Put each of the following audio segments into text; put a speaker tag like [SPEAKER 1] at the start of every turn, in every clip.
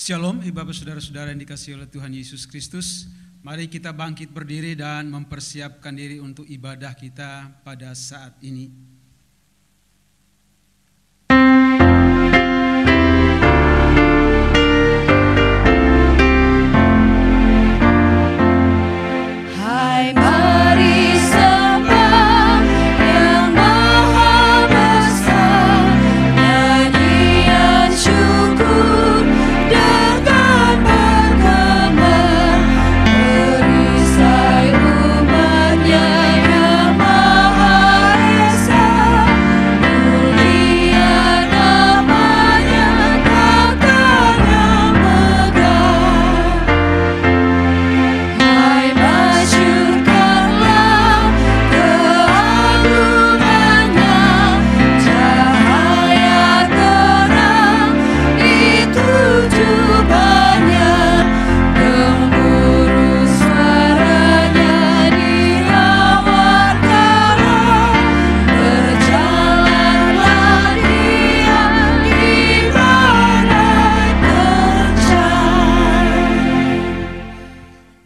[SPEAKER 1] Shalom, Bapak saudara-saudara yang dikasihi oleh Tuhan Yesus Kristus. Mari kita bangkit berdiri dan mempersiapkan diri untuk ibadah kita pada saat ini.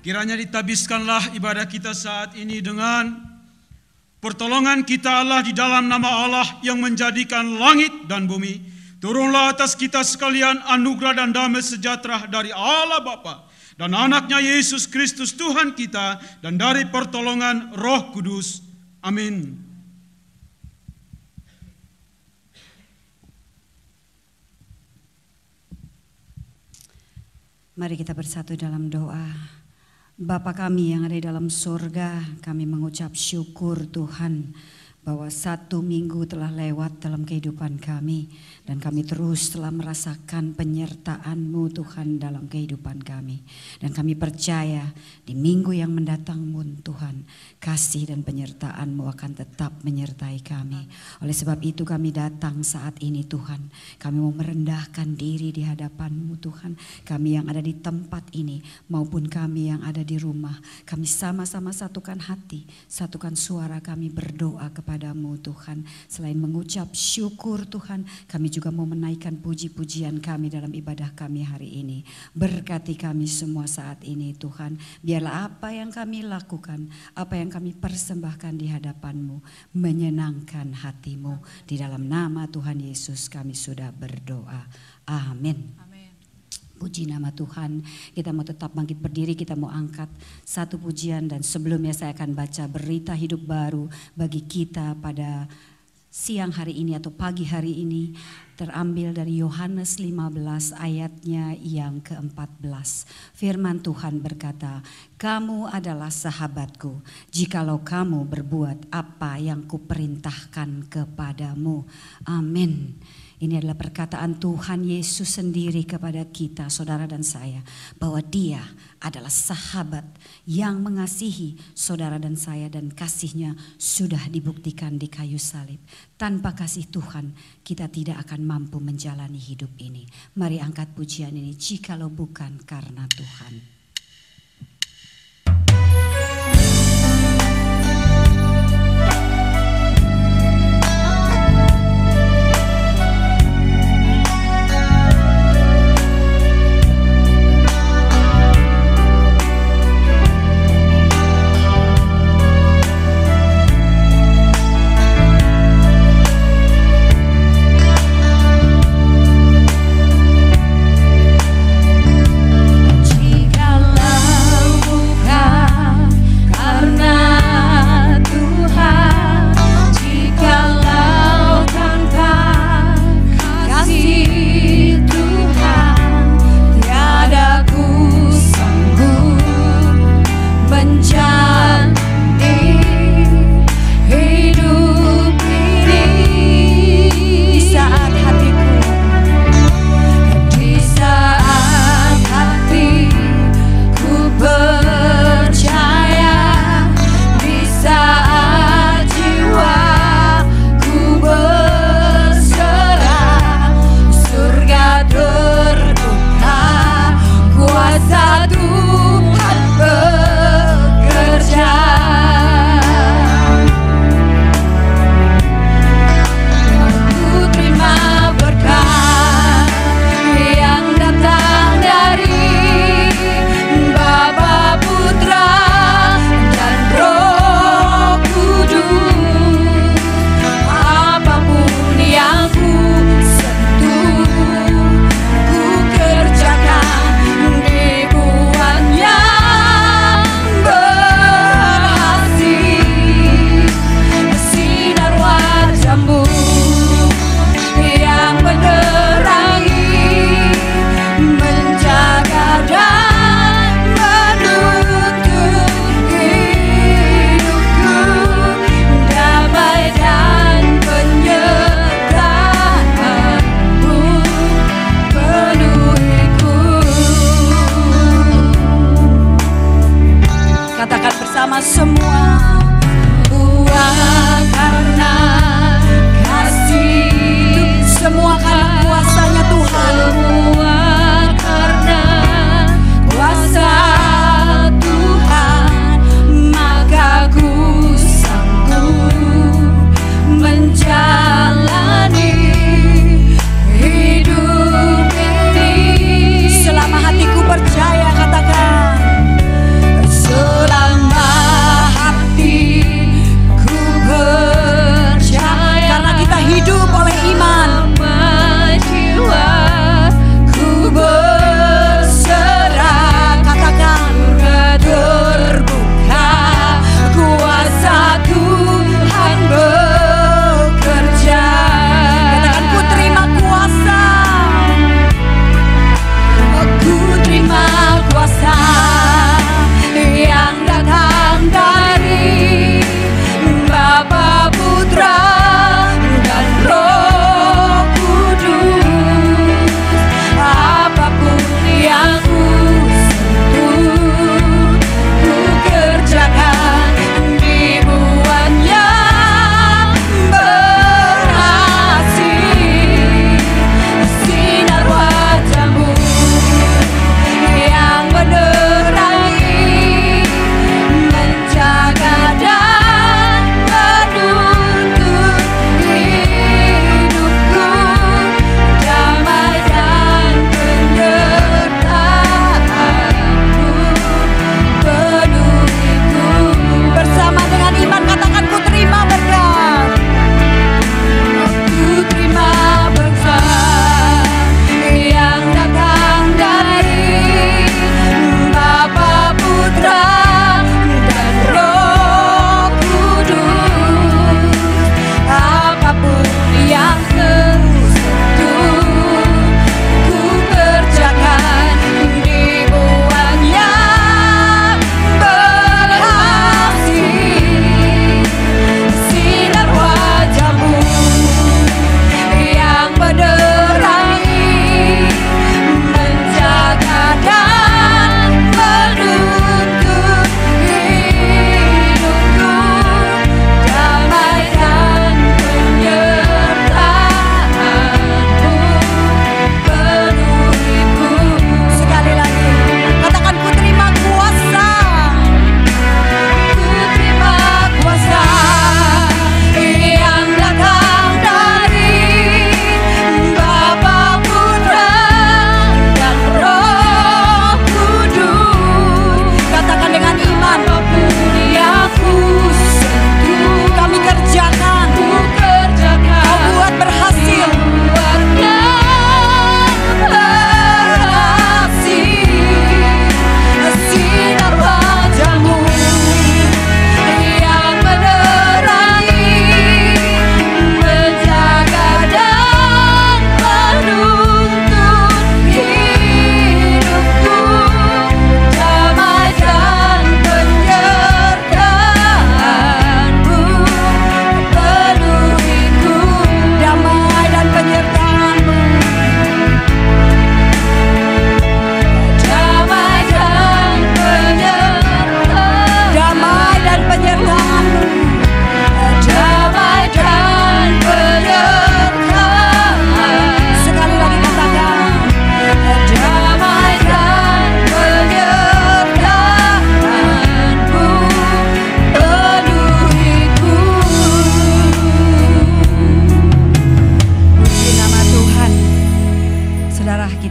[SPEAKER 1] Kiranya ditabiskanlah ibadah kita saat ini dengan pertolongan kita Allah di dalam nama Allah yang menjadikan langit dan bumi. Turunlah atas kita sekalian anugerah dan damai sejahtera dari Allah Bapa dan anaknya Yesus Kristus Tuhan kita, dan dari pertolongan Roh Kudus. Amin.
[SPEAKER 2] Mari kita bersatu dalam doa. Bapa kami yang ada di dalam surga, kami mengucap syukur Tuhan bahwa 1 minggu telah lewat dalam kehidupan kami, dan kami terus telah merasakan penyertaan-Mu Tuhan dalam kehidupan kami. Dan kami percaya di minggu yang mendatang pun Tuhan, kasih dan penyertaan-Mu akan tetap menyertai kami. Oleh sebab itu kami datang saat ini Tuhan, kami mau merendahkan diri di hadapan-Mu Tuhan. Kami yang ada di tempat ini maupun kami yang ada di rumah, kami sama-sama satukan hati, satukan suara kami berdoa kepada-Mu Tuhan. Selain mengucap syukur Tuhan, kami juga mau menaikkan puji-pujian kami dalam ibadah kami hari ini. Berkati kami semua saat ini Tuhan. Biarlah apa yang kami lakukan, apa yang kami persembahkan di hadapan-Mu menyenangkan hati-Mu. Di dalam nama Tuhan Yesus kami sudah berdoa. Amin. Puji nama Tuhan. Kita mau tetap bangkit berdiri, kita mau angkat satu pujian, dan sebelumnya saya akan baca berita hidup baru bagi kita pada siang hari ini atau pagi hari ini, terambil dari Yohanes 15 ayatnya yang ke-14. Firman Tuhan berkata, "Kamu adalah sahabatku jikalau kamu berbuat apa yang kuperintahkan kepadamu." Amin. Ini adalah perkataan Tuhan Yesus sendiri kepada kita, saudara dan saya, bahwa Dia adalah sahabat yang mengasihi saudara dan saya, dan kasihnya sudah dibuktikan di kayu salib. Tanpa kasih Tuhan, kita tidak akan mampu menjalani hidup ini. Mari angkat pujian ini, jikalau bukan karena Tuhan.
[SPEAKER 3] Jika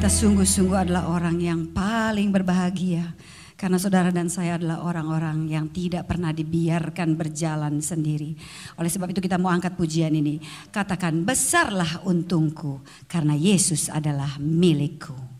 [SPEAKER 2] kita sungguh-sungguh adalah orang yang paling berbahagia. Karena saudara dan saya adalah orang-orang yang tidak pernah dibiarkan berjalan sendiri. Oleh sebab itu kita mau angkat pujian ini. Katakan, besarlah untungku karena Yesus adalah milikku.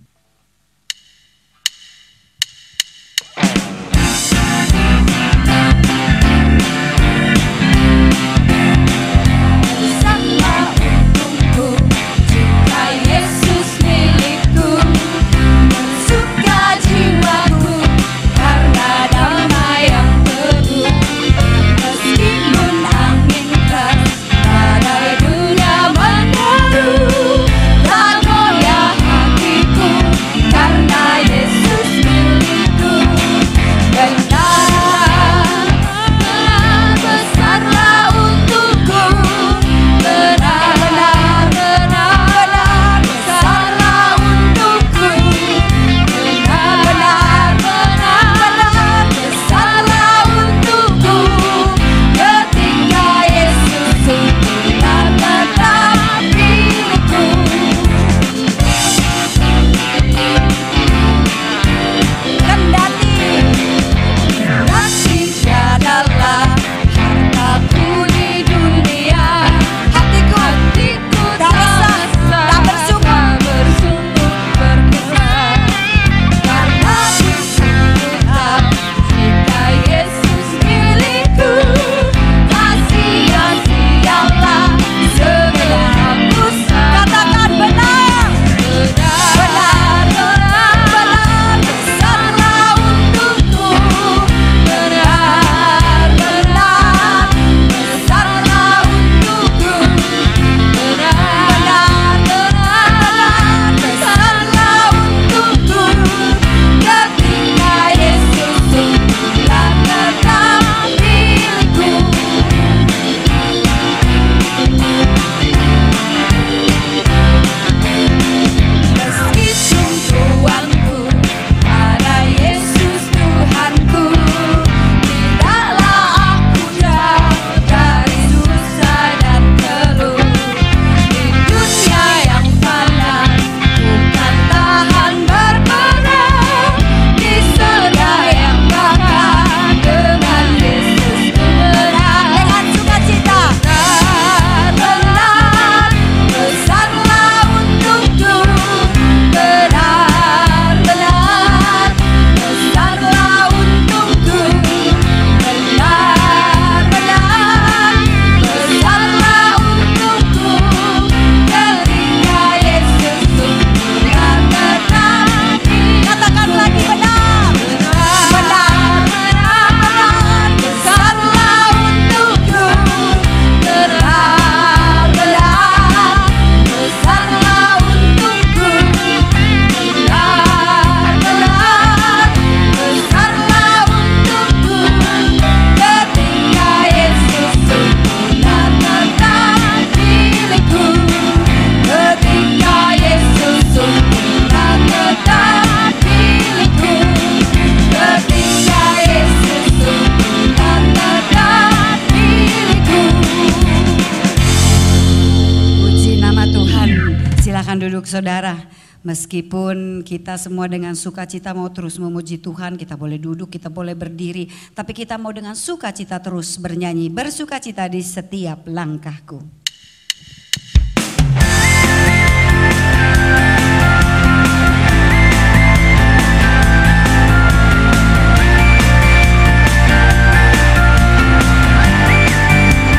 [SPEAKER 2] Duduk saudara, meskipun kita semua dengan sukacita mau terus memuji Tuhan, kita boleh duduk, kita boleh berdiri, tapi kita mau dengan sukacita terus bernyanyi, bersukacita di setiap langkahku.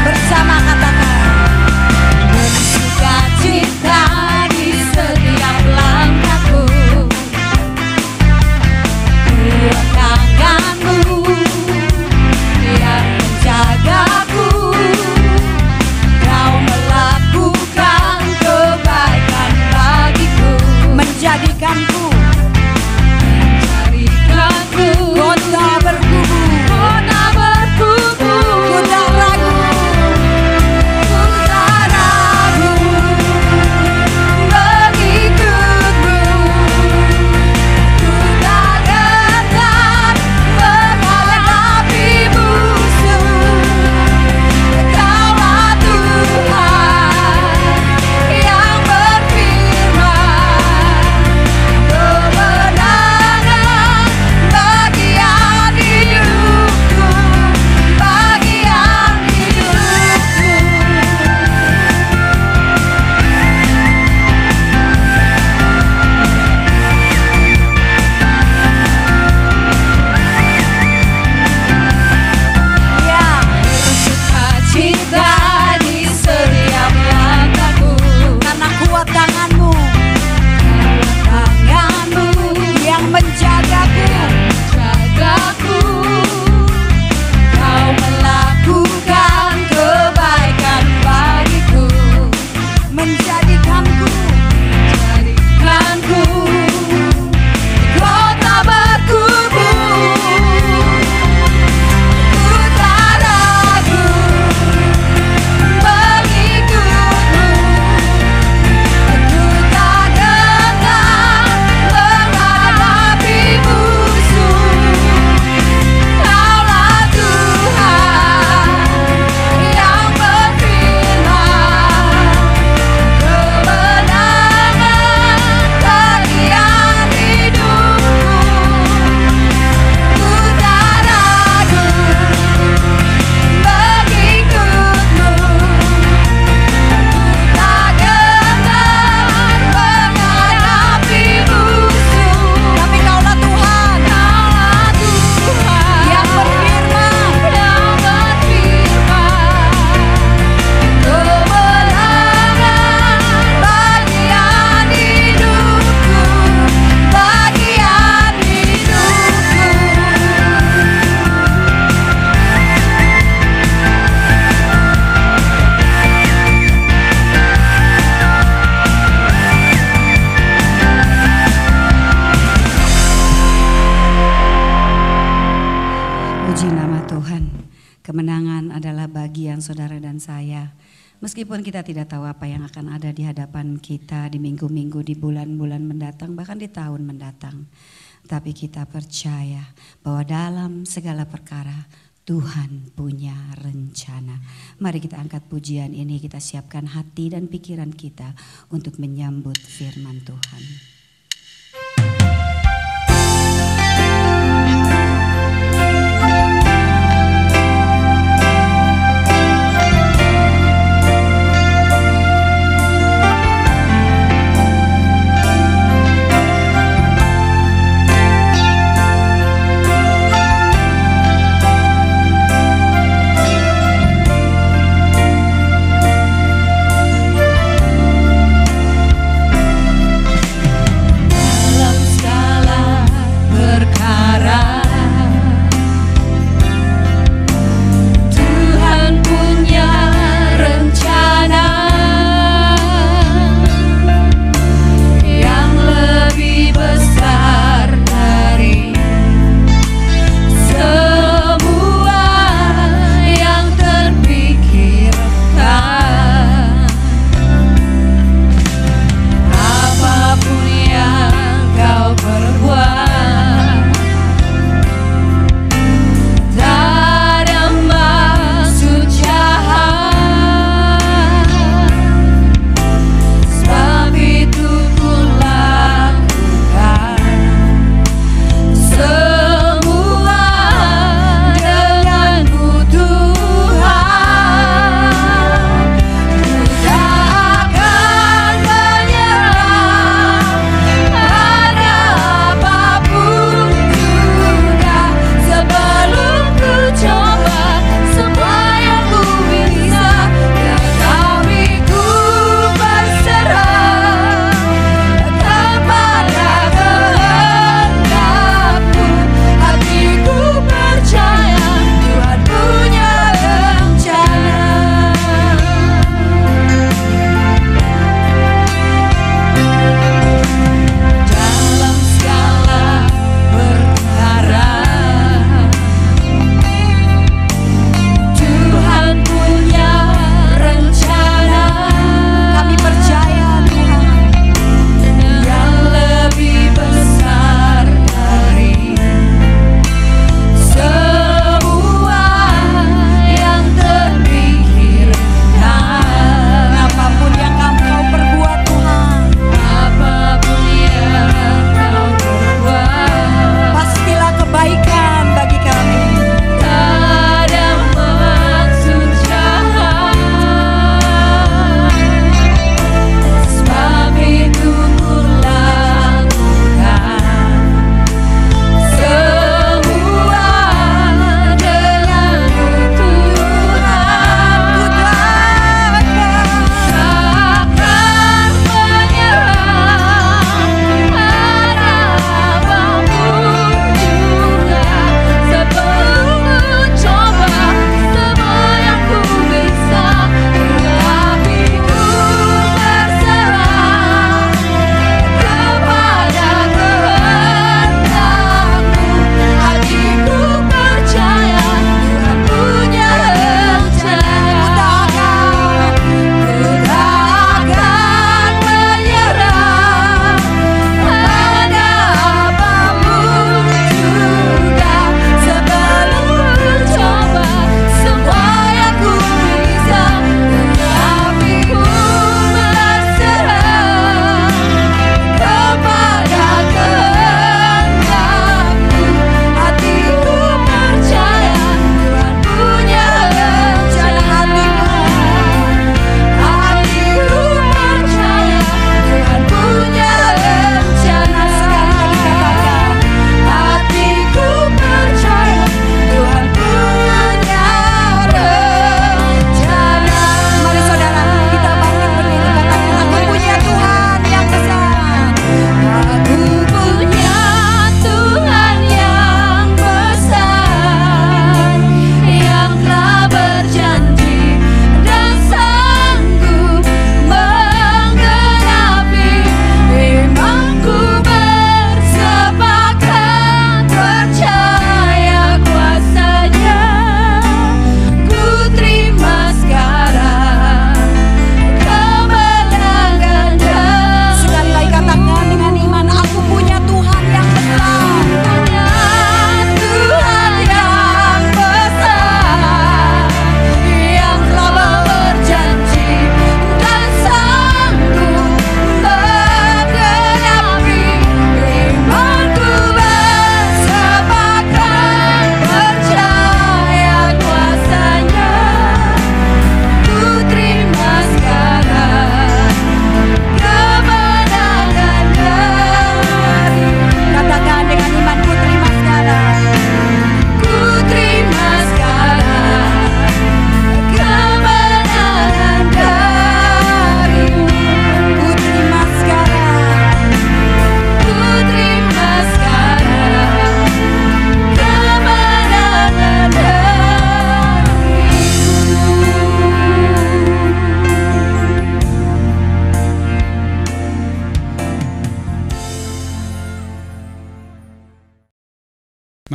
[SPEAKER 2] Bersama katakan, bersukacita di setiap langkahku, kuat tanganmu yang menjagaku, kau menyertakan saudara dan saya. Meskipun kita tidak tahu apa yang akan ada di hadapan kita di minggu-minggu, di bulan-bulan mendatang, bahkan di tahun mendatang. Tapi kita percaya bahwa dalam segala perkara Tuhan punya rencana. Mari kita angkat pujian ini, kita siapkan hati dan pikiran kita untuk menyambut firman Tuhan.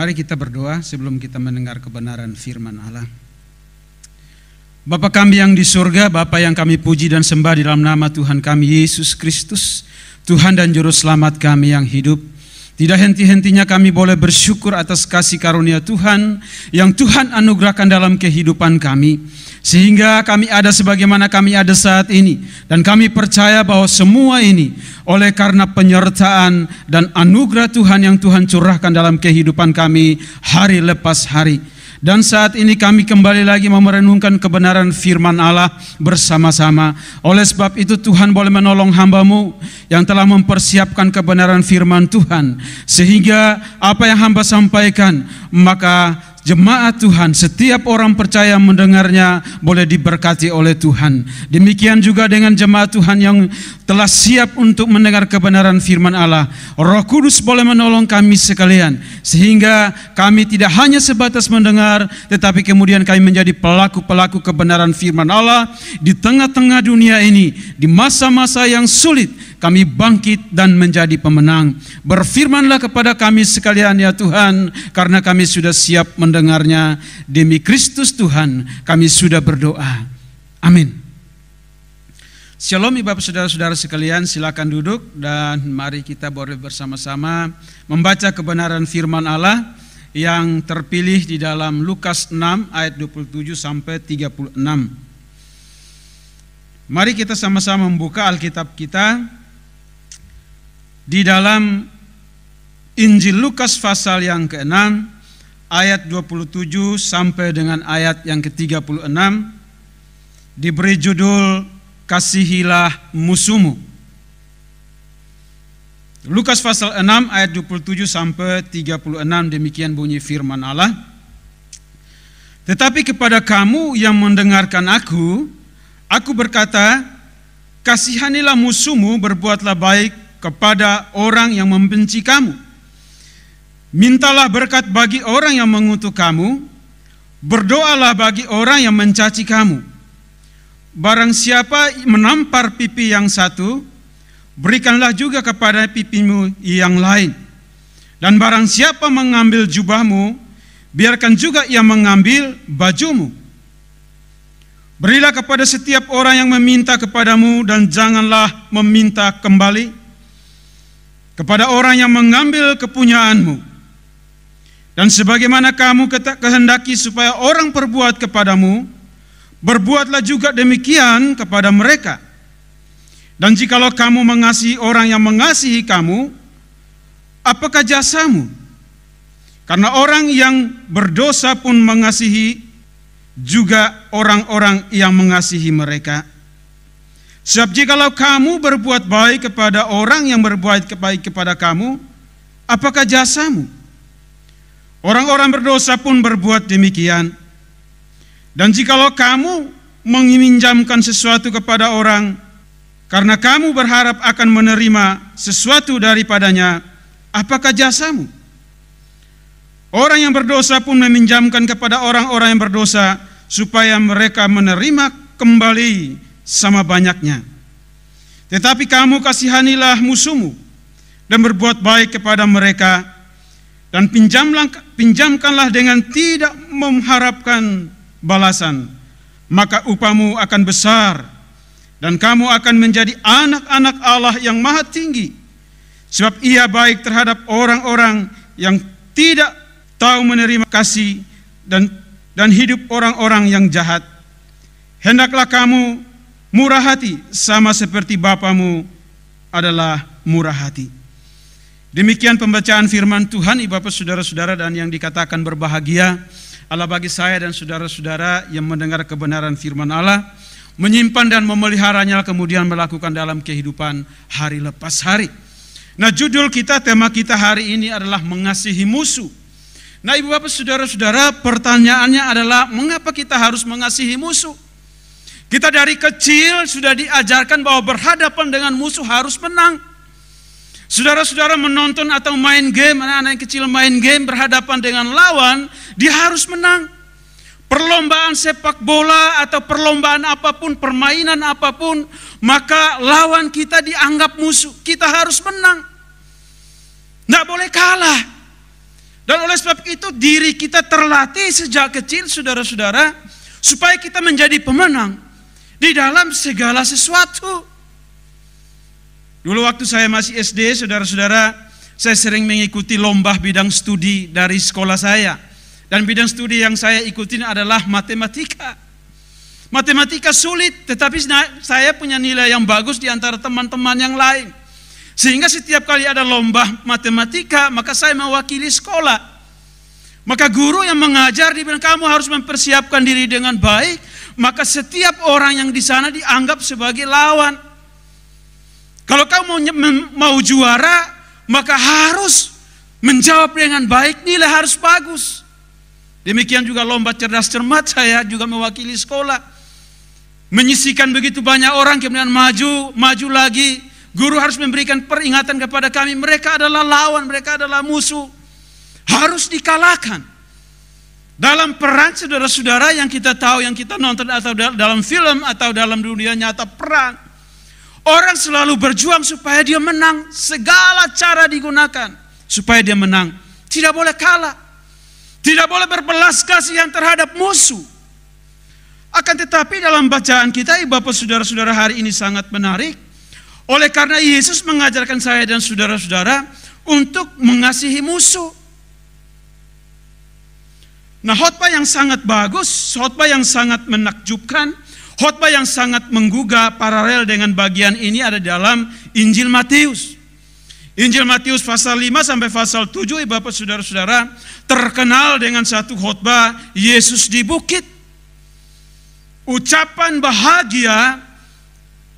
[SPEAKER 1] Mari kita berdoa sebelum kita mendengar kebenaran firman Allah. Bapa kami yang di surga, Bapa yang kami puji dan sembah di dalam nama Tuhan kami Yesus Kristus, Tuhan dan Juru Selamat kami yang hidup. Tidak henti-hentinya kami boleh bersyukur atas kasih karunia Tuhan yang Tuhan anugerahkan dalam kehidupan kami, sehingga kami ada sebagaimana kami ada saat ini. Dan kami percaya bahwa semua ini oleh karena penyertaan dan anugerah Tuhan yang Tuhan curahkan dalam kehidupan kami hari lepas hari. Dan saat ini kami kembali lagi merenungkan kebenaran firman Allah bersama-sama. Oleh sebab itu Tuhan boleh menolong hamba-Mu yang telah mempersiapkan kebenaran firman Tuhan, sehingga apa yang hamba sampaikan, maka jemaat Tuhan, setiap orang percaya mendengarnya boleh diberkati oleh Tuhan. Demikian juga dengan jemaat Tuhan yang telah siap untuk mendengar kebenaran firman Allah. Roh Kudus boleh menolong kami sekalian, sehingga kami tidak hanya sebatas mendengar, tetapi kemudian kami menjadi pelaku-pelaku kebenaran firman Allah di tengah-tengah dunia ini. Di masa-masa yang sulit kami bangkit dan menjadi pemenang. Berfirmanlah kepada kami sekalian ya Tuhan, karena kami sudah siap mendengarnya. Demi Kristus Tuhan kami sudah berdoa. Amin. Shalom Bapak saudara-saudara sekalian, silakan duduk dan mari kita boleh bersama-sama membaca kebenaran firman Allah yang terpilih di dalam Lukas 6 ayat 27 sampai 36. Mari kita sama-sama membuka Alkitab kita di dalam Injil Lukas pasal yang ke-6 ayat 27 sampai dengan ayat yang ke-36, diberi judul Kasihilah Musuhmu. Lukas pasal 6 ayat 27 sampai 36, demikian bunyi firman Allah. Tetapi kepada kamu yang mendengarkan aku berkata, kasihanilah musuhmu, berbuatlah baik kepada orang yang membenci kamu. Mintalah berkat bagi orang yang mengutuk kamu. Berdoalah bagi orang yang mencaci kamu. Barang siapa menampar pipi yang satu, berikanlah juga kepada pipimu yang lain. Dan barang siapa mengambil jubahmu, biarkan juga ia mengambil bajumu. Berilah kepada setiap orang yang meminta kepadamu, dan janganlah meminta kembali kepada orang yang mengambil kepunyaanmu. Dan sebagaimana kamu kehendaki supaya orang perbuat kepadamu, berbuatlah juga demikian kepada mereka. Dan jikalau kamu mengasihi orang yang mengasihi kamu, apakah jasamu? Karena orang yang berdosa pun mengasihi juga orang-orang yang mengasihi mereka. Sebab jikalau kamu berbuat baik kepada orang yang berbuat baik kepada kamu, apakah jasamu? Orang-orang berdosa pun berbuat demikian. Dan jikalau kamu meminjamkan sesuatu kepada orang, karena kamu berharap akan menerima sesuatu daripadanya, apakah jasamu? Orang yang berdosa pun meminjamkan kepada orang-orang yang berdosa, supaya mereka menerima kembali sama banyaknya. Tetapi kamu kasihanilah musuhmu, dan berbuat baik kepada mereka, dan pinjamkanlah dengan tidak mengharapkan balasan, maka upahmu akan besar, dan kamu akan menjadi anak-anak Allah yang maha tinggi. Sebab ia baik terhadap orang-orang yang tidak tahu menerima kasih, dan hidup orang-orang yang jahat. Hendaklah kamu murah hati, sama seperti Bapamu adalah murah hati. Demikian pembacaan firman Tuhan, Ibu Bapak saudara-saudara, dan yang dikatakan berbahagia Allah bagi saya dan saudara-saudara yang mendengar kebenaran firman Allah, menyimpan dan memeliharanya, kemudian melakukan dalam kehidupan hari lepas hari. Nah, judul kita, tema kita hari ini adalah mengasihi musuh. Nah, Ibu Bapak saudara-saudara, pertanyaannya adalah mengapa kita harus mengasihi musuh? Kita dari kecil sudah diajarkan bahwa berhadapan dengan musuh harus menang. Saudara-saudara menonton atau main game, anak-anak yang kecil main game berhadapan dengan lawan, dia harus menang. Perlombaan sepak bola atau perlombaan apapun, permainan apapun, maka lawan kita dianggap musuh. Kita harus menang. Tidak boleh kalah. Dan oleh sebab itu diri kita terlatih sejak kecil saudara-saudara, supaya kita menjadi pemenang di dalam segala sesuatu. Dulu waktu saya masih SD, saudara-saudara, saya sering mengikuti lomba bidang studi dari sekolah saya. Dan bidang studi yang saya ikutin adalah matematika. Matematika sulit, tetapi saya punya nilai yang bagus di antara teman-teman yang lain. Sehingga setiap kali ada lomba matematika, maka saya mewakili sekolah. Maka guru yang mengajar dia bilang, kamu harus mempersiapkan diri dengan baik. Maka setiap orang yang di sana dianggap sebagai lawan. Kalau kamu mau juara, maka harus menjawab dengan baik, nilai harus bagus. Demikian juga lomba cerdas cermat, saya juga mewakili sekolah. Menyisikan begitu banyak orang, kemudian maju lagi. Guru harus memberikan peringatan kepada kami, mereka adalah lawan, mereka adalah musuh. Harus dikalahkan. Dalam peran saudara-saudara yang kita tahu, yang kita nonton atau dalam film atau dalam dunia nyata perang, orang selalu berjuang supaya dia menang. Segala cara digunakan supaya dia menang. Tidak boleh kalah. Tidak boleh berbelas kasihan terhadap musuh. Akan tetapi dalam bacaan kita, Bapak saudara-saudara, hari ini sangat menarik. Oleh karena Yesus mengajarkan saya dan saudara-saudara untuk mengasihi musuh. Nah, khotbah yang sangat bagus, khotbah yang sangat menakjubkan, khotbah yang sangat menggugah paralel dengan bagian ini ada dalam Injil Matius. Injil Matius pasal 5 sampai pasal 7, Bapak saudara-saudara, terkenal dengan satu khotbah Yesus di bukit. Ucapan bahagia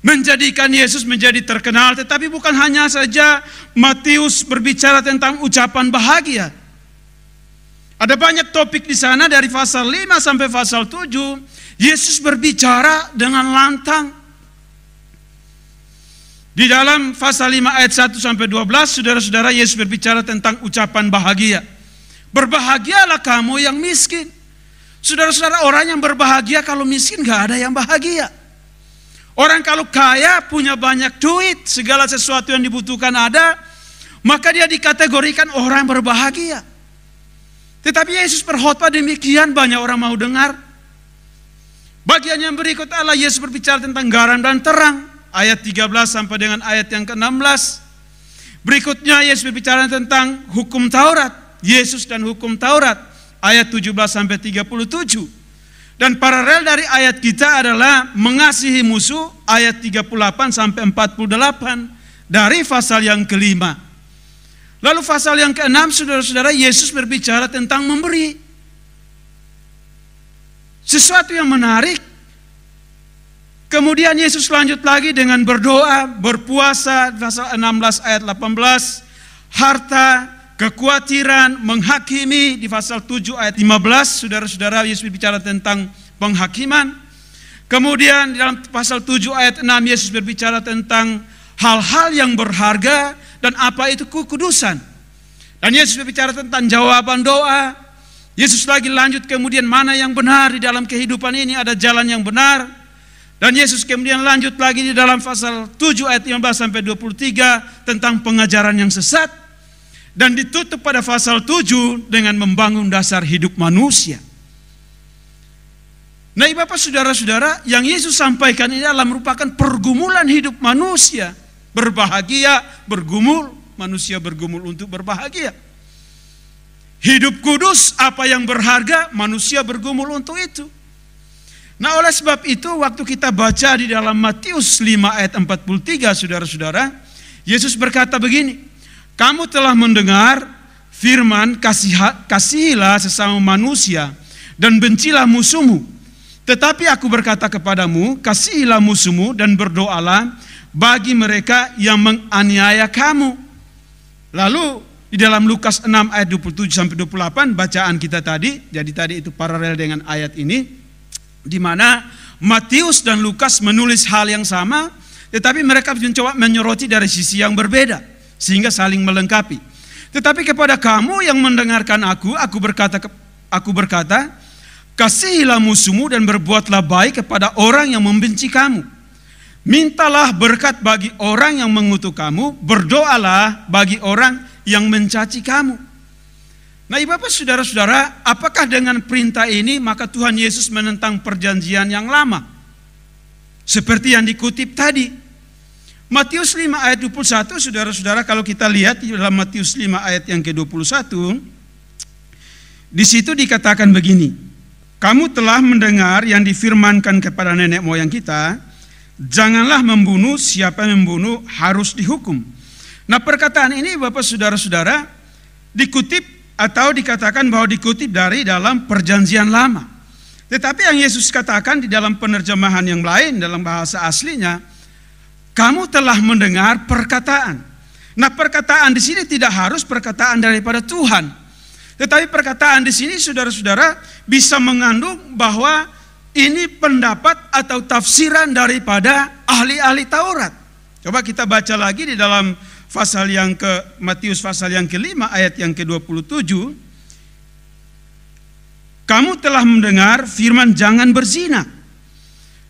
[SPEAKER 1] menjadikan Yesus menjadi terkenal, tetapi bukan hanya saja Matius berbicara tentang ucapan bahagia. Ada banyak topik di sana dari pasal 5 sampai pasal 7, Yesus berbicara dengan lantang. Di dalam pasal 5 ayat 1 sampai 12, saudara-saudara, Yesus berbicara tentang ucapan bahagia. Berbahagialah kamu yang miskin. Saudara-saudara, orang yang berbahagia kalau miskin gak ada yang bahagia. Orang kalau kaya, punya banyak duit, segala sesuatu yang dibutuhkan ada, maka dia dikategorikan orang berbahagia. Tetapi Yesus berkhotbah demikian, banyak orang mau dengar. Bagian yang berikut adalah Yesus berbicara tentang garam dan terang, ayat 13 sampai dengan ayat yang ke-16. Berikutnya Yesus berbicara tentang hukum Taurat, Yesus dan hukum Taurat, ayat 17 sampai 37. Dan paralel dari ayat kita adalah mengasihi musuh, ayat 38 sampai 48 dari pasal yang kelima. Lalu pasal yang keenam, saudara-saudara, Yesus berbicara tentang memberi. Sesuatu yang menarik. Kemudian Yesus lanjut lagi dengan berdoa, berpuasa, pasal 16 ayat 18, harta, kekhawatiran, menghakimi di pasal 7 ayat 15, saudara-saudara, Yesus berbicara tentang penghakiman. Kemudian di dalam pasal 7 ayat 6, Yesus berbicara tentang hal-hal yang berharga dan apa itu kekudusan. Dan Yesus berbicara tentang jawaban doa. Yesus lagi lanjut kemudian mana yang benar di dalam kehidupan ini, ada jalan yang benar. Dan Yesus kemudian lanjut lagi di dalam pasal 7 ayat 15 sampai 23 tentang pengajaran yang sesat. Dan ditutup pada pasal 7 dengan membangun dasar hidup manusia. Nah, Bapak saudara-saudara, yang Yesus sampaikan ini adalah merupakan pergumulan hidup manusia. Berbahagia, bergumul, manusia bergumul untuk berbahagia. Hidup kudus, apa yang berharga, manusia bergumul untuk itu. Nah, oleh sebab itu waktu kita baca di dalam Matius 5 ayat 43, saudara-saudara, Yesus berkata begini, kamu telah mendengar firman, kasihilah sesama manusia dan bencilah musuhmu. Tetapi aku berkata kepadamu, kasihilah musuhmu dan berdoalah bagi mereka yang menganiaya kamu. Lalu di dalam Lukas 6 ayat 27 sampai 28 bacaan kita tadi, jadi tadi itu paralel dengan ayat ini, di mana Matius dan Lukas menulis hal yang sama, tetapi mereka mencoba menyoroti dari sisi yang berbeda, sehingga saling melengkapi. Tetapi kepada kamu yang mendengarkan aku berkata, kasihilah musuhmu dan berbuatlah baik kepada orang yang membenci kamu. Mintalah berkat bagi orang yang mengutuk kamu, berdoalah bagi orang yang mencaci kamu. Nah, Ibu Bapak Saudara-saudara, apakah dengan perintah ini maka Tuhan Yesus menentang perjanjian yang lama? Seperti yang dikutip tadi. Matius 5 ayat 21, saudara-saudara, kalau kita lihat di dalam Matius 5 ayat yang ke-21, di situ dikatakan begini, kamu telah mendengar yang difirmankan kepada nenek moyang kita, janganlah membunuh, siapa yang membunuh harus dihukum. Nah, perkataan ini Bapak Saudara-saudara dikutip atau dikatakan bahwa dikutip dari dalam perjanjian lama. Tetapi yang Yesus katakan di dalam penerjemahan yang lain dalam bahasa aslinya, kamu telah mendengar perkataan. Nah, perkataan di sini tidak harus perkataan daripada Tuhan. Tetapi perkataan di sini saudara-saudara bisa mengandung bahwa ini pendapat atau tafsiran daripada ahli-ahli Taurat. Coba kita baca lagi di dalam pasal yang Matius pasal yang ke-5 ayat yang ke-27. Kamu telah mendengar firman jangan berzina.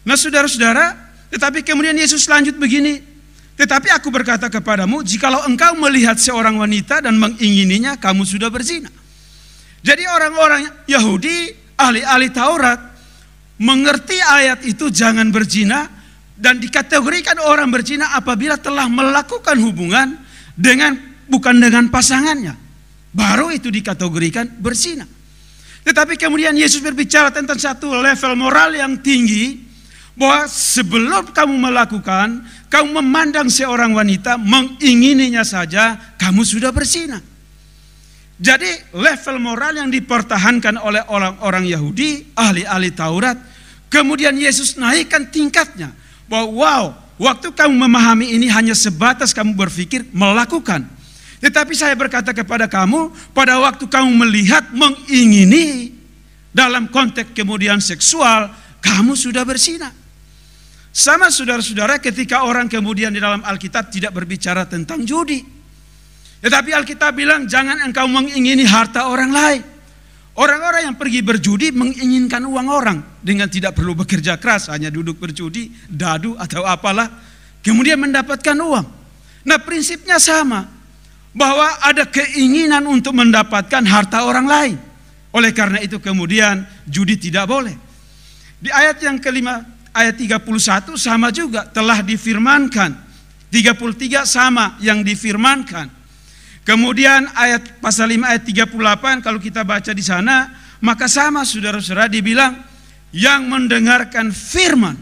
[SPEAKER 1] Nah, saudara-saudara, tetapi kemudian Yesus lanjut begini, tetapi aku berkata kepadamu, jikalau engkau melihat seorang wanita dan mengingininya, kamu sudah berzina. Jadi orang-orang Yahudi, ahli-ahli Taurat, mengerti ayat itu jangan berzina, dan dikategorikan orang berzina apabila telah melakukan hubungan bukan dengan pasangannya. Baru itu dikategorikan berzina. Tetapi kemudian Yesus berbicara tentang satu level moral yang tinggi, bahwa sebelum kamu melakukan, kamu memandang seorang wanita, mengingininya saja, kamu sudah berzina. Jadi level moral yang dipertahankan oleh orang-orang Yahudi, ahli-ahli Taurat, kemudian Yesus naikkan tingkatnya. Bahwa wow, waktu kamu memahami ini hanya sebatas kamu berpikir melakukan. Tetapi saya berkata kepada kamu, pada waktu kamu melihat mengingini dalam konteks kemudian seksual, kamu sudah berzina. Sama saudara-saudara ketika orang kemudian di dalam Alkitab tidak berbicara tentang judi. Tetapi Alkitab bilang jangan engkau mengingini harta orang lain. Orang-orang yang pergi berjudi menginginkan uang orang dengan tidak perlu bekerja keras, hanya duduk berjudi, dadu atau apalah, kemudian mendapatkan uang. Nah, prinsipnya sama, bahwa ada keinginan untuk mendapatkan harta orang lain. Oleh karena itu kemudian judi tidak boleh. Di ayat yang kelima, ayat 31 sama juga telah difirmankan. 33 sama yang difirmankan. Kemudian ayat pasal 5 ayat 38 kalau kita baca di sana, maka sama saudara-saudara dibilang yang mendengarkan firman.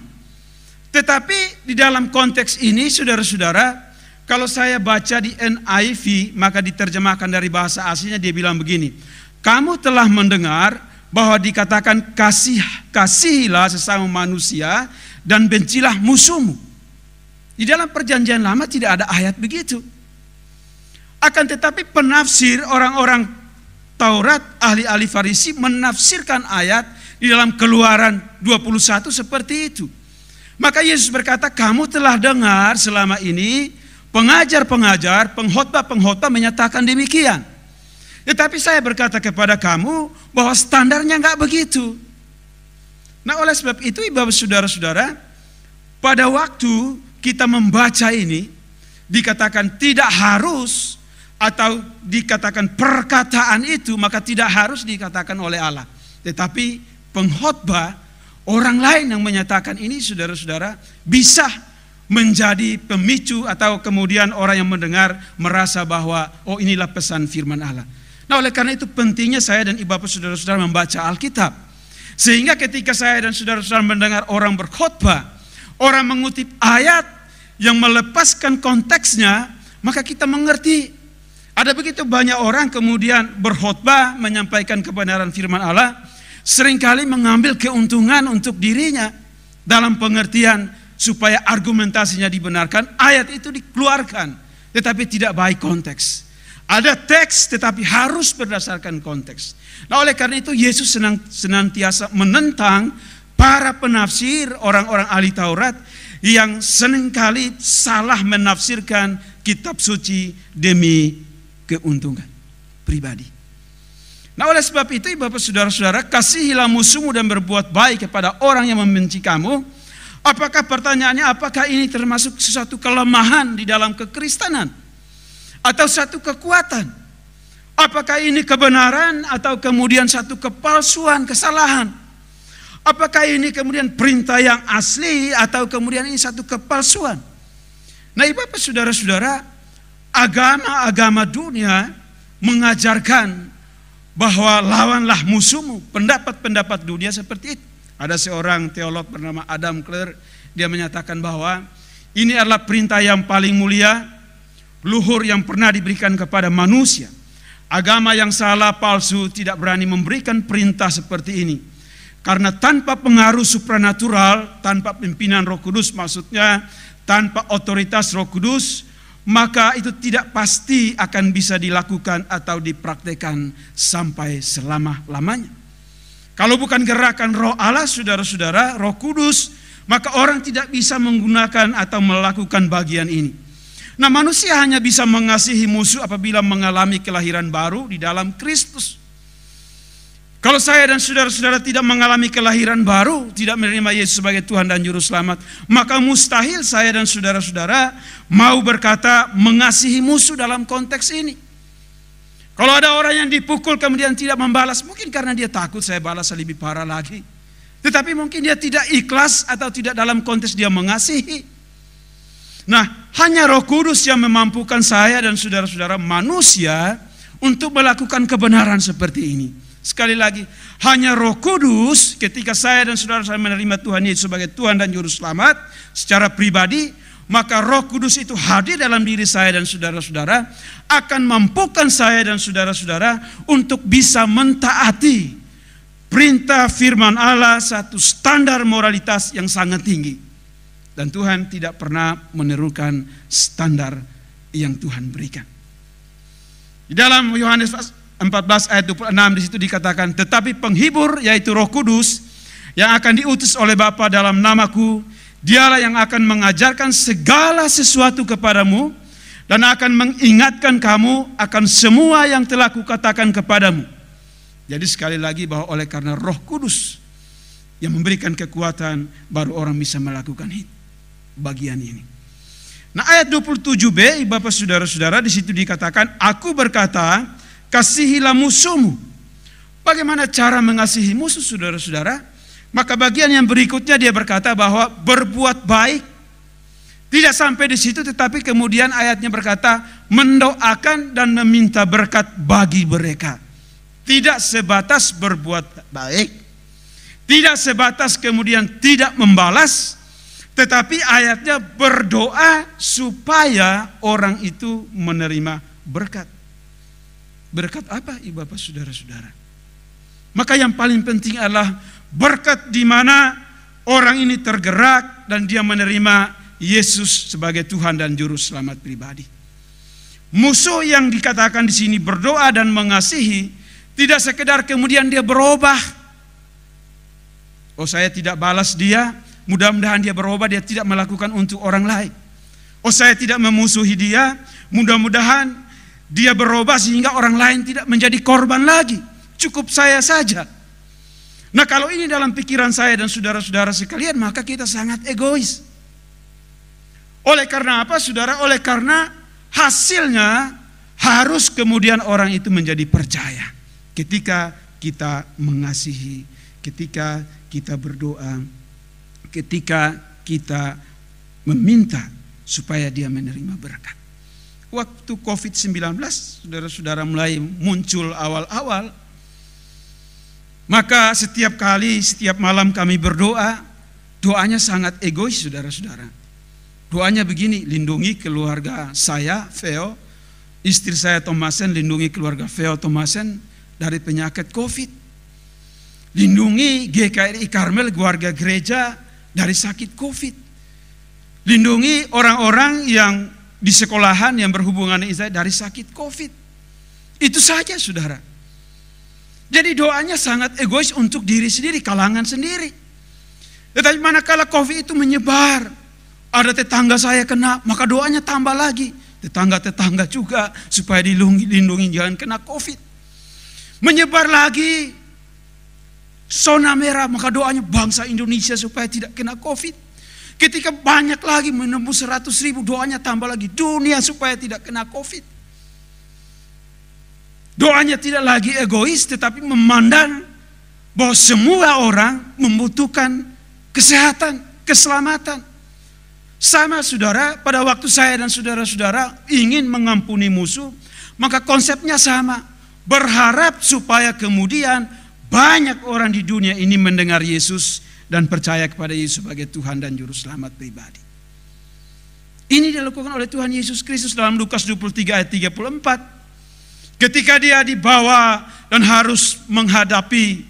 [SPEAKER 1] Tetapi di dalam konteks ini saudara-saudara, kalau saya baca di NIV maka diterjemahkan dari bahasa aslinya dia bilang begini, kamu telah mendengar bahwa dikatakan kasihilah sesama manusia dan bencilah musuhmu. Di dalam perjanjian lama tidak ada ayat begitu. Akan tetapi penafsir orang-orang Taurat, ahli-ahli Farisi menafsirkan ayat di dalam Keluaran 21 seperti itu. Maka Yesus berkata, kamu telah dengar selama ini pengajar-pengajar, pengkhotbah-pengkhotbah menyatakan demikian. Tetapi saya berkata kepada kamu bahwa standarnya enggak begitu. Nah, oleh sebab itu Ibu saudara-saudara, pada waktu kita membaca ini dikatakan tidak harus atau dikatakan perkataan itu, maka tidak harus dikatakan oleh Allah. Tetapi pengkhotbah, orang lain yang menyatakan ini saudara-saudara, bisa menjadi pemicu atau kemudian orang yang mendengar merasa bahwa oh inilah pesan firman Allah. Nah, oleh karena itu pentingnya saya dan Ibu Bapak saudara-saudara membaca Alkitab. Sehingga ketika saya dan saudara-saudara mendengar orang berkhotbah, orang mengutip ayat yang melepaskan konteksnya, maka kita mengerti. Ada begitu banyak orang kemudian berkhotbah menyampaikan kebenaran firman Allah, seringkali mengambil keuntungan untuk dirinya dalam pengertian supaya argumentasinya dibenarkan, ayat itu dikeluarkan, tetapi tidak baik konteks. Ada teks tetapi harus berdasarkan konteks. Nah, oleh karena itu Yesus senantiasa menentang para penafsir, orang-orang ahli Taurat yang seringkali salah menafsirkan kitab suci demi keuntungan pribadi. Nah, oleh sebab itu Bapak saudara-saudara, kasihilah musuhmu dan berbuat baik kepada orang yang membenci kamu. Apakah pertanyaannya, apakah ini termasuk sesuatu kelemahan di dalam kekristenan? Atau satu kekuatan? Apakah ini kebenaran atau kemudian satu kepalsuan, kesalahan? Apakah ini kemudian perintah yang asli atau kemudian ini satu kepalsuan? Nah, Bapak saudara-saudara, agama-agama dunia mengajarkan bahwa lawanlah musuhmu. Pendapat-pendapat dunia seperti itu. Ada seorang teolog bernama Adam Clare, dia menyatakan bahwa ini adalah perintah yang paling mulia, luhur yang pernah diberikan kepada manusia. Agama yang salah, palsu, tidak berani memberikan perintah seperti ini. Karena tanpa pengaruh supranatural, tanpa pimpinan Roh Kudus, maksudnya tanpa otoritas Roh Kudus, maka itu tidak pasti akan bisa dilakukan atau dipraktekkan sampai selama-lamanya. Kalau bukan gerakan Roh Allah, saudara-saudara, Roh Kudus, maka orang tidak bisa menggunakan atau melakukan bagian ini. Nah, manusia hanya bisa mengasihi musuh apabila mengalami kelahiran baru di dalam Kristus. Kalau saya dan saudara-saudara tidak mengalami kelahiran baru, tidak menerima Yesus sebagai Tuhan dan Juru Selamat, maka mustahil saya dan saudara-saudara mau berkata mengasihi musuh dalam konteks ini. Kalau ada orang yang dipukul kemudian tidak membalas, mungkin karena dia takut saya balas lebih parah lagi. Tetapi mungkin dia tidak ikhlas atau tidak dalam konteks dia mengasihi. Nah, hanya Roh Kudus yang memampukan saya dan saudara-saudara manusia untuk melakukan kebenaran seperti ini. Sekali lagi, hanya Roh Kudus ketika saya dan saudara-saudara menerima Tuhan Yesus sebagai Tuhan dan Juru Selamat secara pribadi, maka Roh Kudus itu hadir dalam diri saya dan saudara-saudara, akan mampukan saya dan saudara-saudara untuk bisa mentaati perintah firman Allah, satu standar moralitas yang sangat tinggi. Dan Tuhan tidak pernah menirukan standar yang Tuhan berikan. Di dalam Yohanes 14 ayat 26 di situ dikatakan, tetapi penghibur yaitu Roh Kudus yang akan diutus oleh Bapa dalam namaku, dialah yang akan mengajarkan segala sesuatu kepadamu dan akan mengingatkan kamu akan semua yang telah kukatakan kepadamu. Jadi sekali lagi bahwa oleh karena Roh Kudus yang memberikan kekuatan, baru orang bisa melakukan itu. Bagian ini. Nah, ayat 27b, Bapak saudara-saudara, di situ dikatakan, aku berkata, kasihilah musuhmu. Bagaimana cara mengasihi musuh, saudara-saudara? Maka bagian yang berikutnya dia berkata bahwa berbuat baik. Tidak sampai di situ, tetapi kemudian ayatnya berkata, mendoakan dan meminta berkat bagi mereka. Tidak sebatas berbuat baik, tidak sebatas kemudian tidak membalas, tetapi ayatnya berdoa supaya orang itu menerima berkat. Berkat apa, Ibu Bapak saudara-saudara? Maka yang paling penting adalah berkat di mana orang ini tergerak dan dia menerima Yesus sebagai Tuhan dan Juru Selamat pribadi. Musuh yang dikatakan di sini berdoa dan mengasihi, tidak sekedar kemudian dia berubah. Oh, saya tidak balas dia, mudah-mudahan dia berubah, dia tidak melakukan untuk orang lain. Oh, saya tidak memusuhi dia, mudah-mudahan dia berubah sehingga orang lain tidak menjadi korban lagi. Cukup saya saja. Nah, kalau ini dalam pikiran saya dan saudara-saudara sekalian, maka kita sangat egois. Oleh karena apa, saudara? Oleh karena hasilnya harus kemudian orang itu menjadi percaya. Ketika kita mengasihi, ketika kita berdoa, ketika kita meminta supaya dia menerima berkat. Waktu COVID-19, saudara-saudara mulai muncul awal-awal, maka setiap kali, setiap malam kami berdoa, doanya sangat egois, saudara-saudara. Doanya begini, lindungi keluarga saya, Theo, istri saya Thomasen, lindungi keluarga Theo Thomasen dari penyakit COVID. Lindungi GKRI Karmel, keluarga gereja, dari sakit COVID. Lindungi orang-orang yang di sekolahan yang berhubungan dengan Israel dari sakit COVID. Itu saja, saudara. Jadi doanya sangat egois untuk diri sendiri, kalangan sendiri. Tetapi manakala COVID itu menyebar, ada tetangga saya kena, maka doanya tambah lagi. Tetangga-tetangga juga supaya dilindungi jangan kena COVID. Menyebar lagi, zona merah, maka doanya bangsa Indonesia supaya tidak kena COVID. Ketika banyak lagi menembus 100.000, doanya tambah lagi dunia supaya tidak kena COVID. Doanya tidak lagi egois, tetapi memandang bahwa semua orang membutuhkan kesehatan, keselamatan. Sama saudara, pada waktu saya dan saudara-saudara ingin mengampuni musuh, maka konsepnya sama. Berharap supaya kemudian banyak orang di dunia ini mendengar Yesus dan percaya kepada Yesus sebagai Tuhan dan Juru Selamat pribadi. Ini dilakukan oleh Tuhan Yesus Kristus dalam Lukas 23 ayat 34. Ketika dia dibawa dan harus menghadapi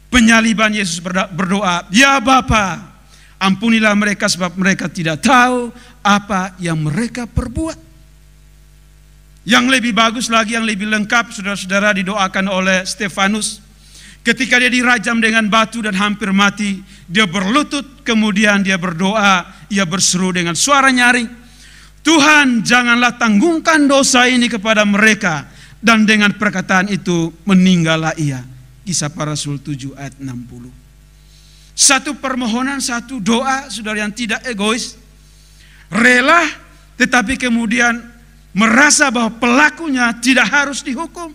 [SPEAKER 1] penyaliban, Yesus berdoa, "Ya Bapa, ampunilah mereka sebab mereka tidak tahu apa yang mereka perbuat." Yang lebih bagus lagi, yang lebih lengkap, saudara-saudara, didoakan oleh Stefanus. Ketika dia dirajam dengan batu dan hampir mati, dia berlutut, kemudian dia berdoa, ia berseru dengan suara nyaring, "Tuhan, janganlah tanggungkan dosa ini kepada mereka." Dan dengan perkataan itu meninggallah ia. Kisah Para Rasul 7 ayat 60. Satu permohonan, satu doa, saudara, yang tidak egois, rela, tetapi kemudian merasa bahwa pelakunya tidak harus dihukum.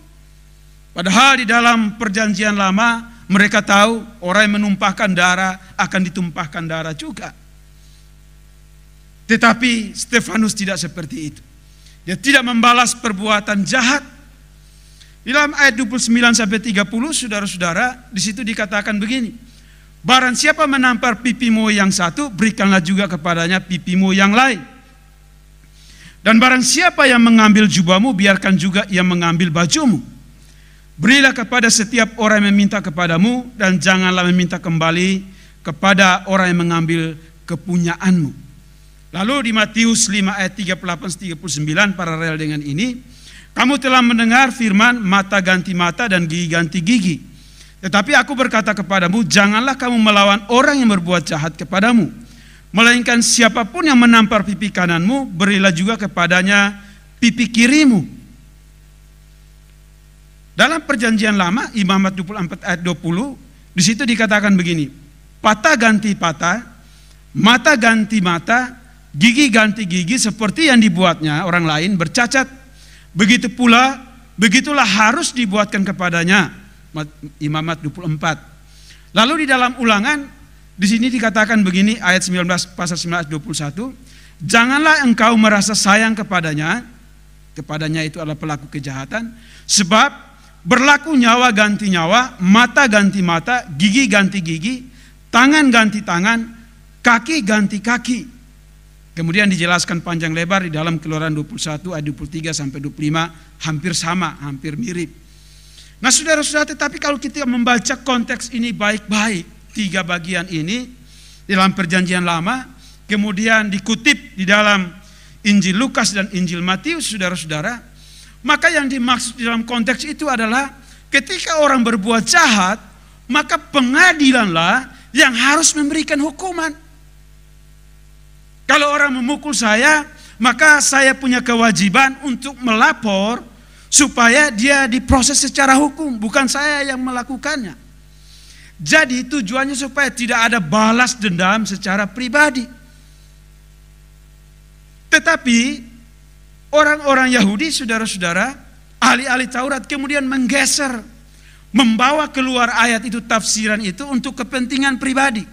[SPEAKER 1] Padahal di dalam perjanjian lama mereka tahu orang yang menumpahkan darah akan ditumpahkan darah juga. Tetapi Stefanus tidak seperti itu. Dia tidak membalas perbuatan jahat. Di dalam ayat 29 sampai 30, saudara-saudara, di situ dikatakan begini, "Barang siapa menampar pipimu yang satu, berikanlah juga kepadanya pipimu yang lain. Dan barang siapa yang mengambil jubahmu, biarkan juga ia mengambil bajumu. Berilah kepada setiap orang yang meminta kepadamu, dan janganlah meminta kembali kepada orang yang mengambil kepunyaanmu." Lalu di Matius 5 ayat 38-39 paralel dengan ini, "Kamu telah mendengar firman, mata ganti mata dan gigi ganti gigi. Tetapi aku berkata kepadamu, janganlah kamu melawan orang yang berbuat jahat kepadamu. Melainkan siapapun yang menampar pipi kananmu, berilah juga kepadanya pipi kirimu." Dalam perjanjian lama, Imamat 24 ayat 20, di situ dikatakan begini, "Patah ganti patah, mata ganti mata, gigi ganti gigi, seperti yang dibuatnya orang lain bercacat. Begitulah harus dibuatkan kepadanya." Imamat 24. Lalu di dalam Ulangan, di sini dikatakan begini, ayat 19 pasal 19 ayat 21, "Janganlah engkau merasa sayang kepadanya," kepadanya itu adalah pelaku kejahatan, "sebab berlaku nyawa ganti nyawa, mata ganti mata, gigi ganti gigi, tangan ganti tangan, kaki ganti kaki." Kemudian dijelaskan panjang lebar di dalam Keluaran 21 ayat 23 sampai 25, hampir sama, hampir mirip. Nah, saudara-saudara, tetapi kalau kita membaca konteks ini baik-baik, tiga bagian ini dalam perjanjian lama, kemudian dikutip di dalam Injil Lukas dan Injil Matius, saudara-saudara, maka yang dimaksud di dalam konteks itu adalah ketika orang berbuat jahat, maka pengadilanlah yang harus memberikan hukuman. Kalau orang memukul saya, maka saya punya kewajiban untuk melapor supaya dia diproses secara hukum, bukan saya yang melakukannya. Jadi tujuannya supaya tidak ada balas dendam secara pribadi. Tetapi orang-orang Yahudi, saudara-saudara, ahli-ahli Taurat kemudian menggeser, membawa keluar ayat itu, tafsiran itu untuk kepentingan pribadi.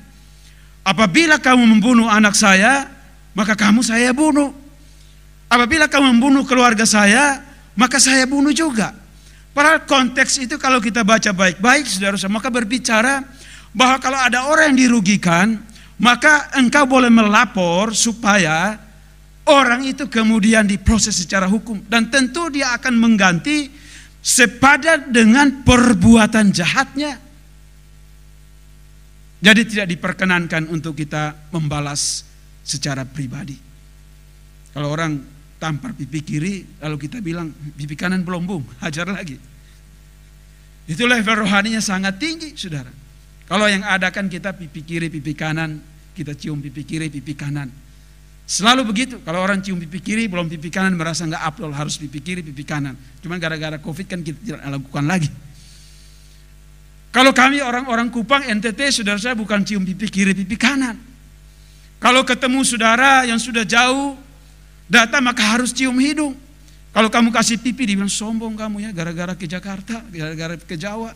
[SPEAKER 1] Apabila kamu membunuh anak saya, maka kamu saya bunuh. Apabila kamu membunuh keluarga saya, maka saya bunuh juga. Padahal konteks itu kalau kita baca baik-baik, saudara-saudara, maka berbicara bahwa kalau ada orang yang dirugikan, maka engkau boleh melapor supaya orang itu kemudian diproses secara hukum. Dan tentu dia akan mengganti sepadan dengan perbuatan jahatnya. Jadi tidak diperkenankan untuk kita membalas secara pribadi. Kalau orang tampar pipi kiri, lalu kita bilang pipi kanan belum, hajar lagi. Itu level rohaninya sangat tinggi, saudara. Kalau yang ada kan kita pipi kiri, pipi kanan, kita cium pipi kiri, pipi kanan. Selalu begitu. Kalau orang cium pipi kiri, belum pipi kanan, merasa nggak afdol, harus pipi kiri, pipi kanan. Cuman gara-gara COVID kan kita tidak lakukan lagi. Kalau kami orang-orang Kupang, NTT, saudara saya bukan cium pipi kiri, pipi kanan. Kalau ketemu saudara yang sudah jauh datang, maka harus cium hidung. Kalau kamu kasih pipi, dibilang sombong kamu ya, gara-gara ke Jakarta, gara-gara ke Jawa.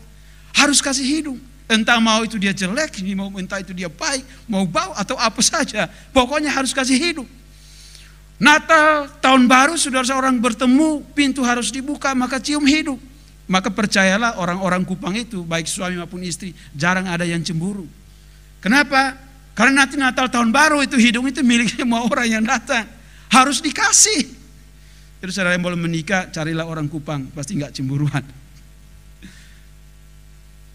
[SPEAKER 1] Harus kasih hidung. Entah mau itu dia jelek, entah itu dia baik, mau bau atau apa saja. Pokoknya harus kasih hidung. Natal, tahun baru, saudara seorang bertemu, pintu harus dibuka, maka cium hidung. Maka percayalah orang-orang Kupang itu, baik suami maupun istri, jarang ada yang cemburu. Kenapa? Karena nanti Natal tahun baru itu hidung itu milik semua orang yang datang. Harus dikasih. Terus saudara yang boleh menikah, carilah orang Kupang, pasti nggak cemburuan.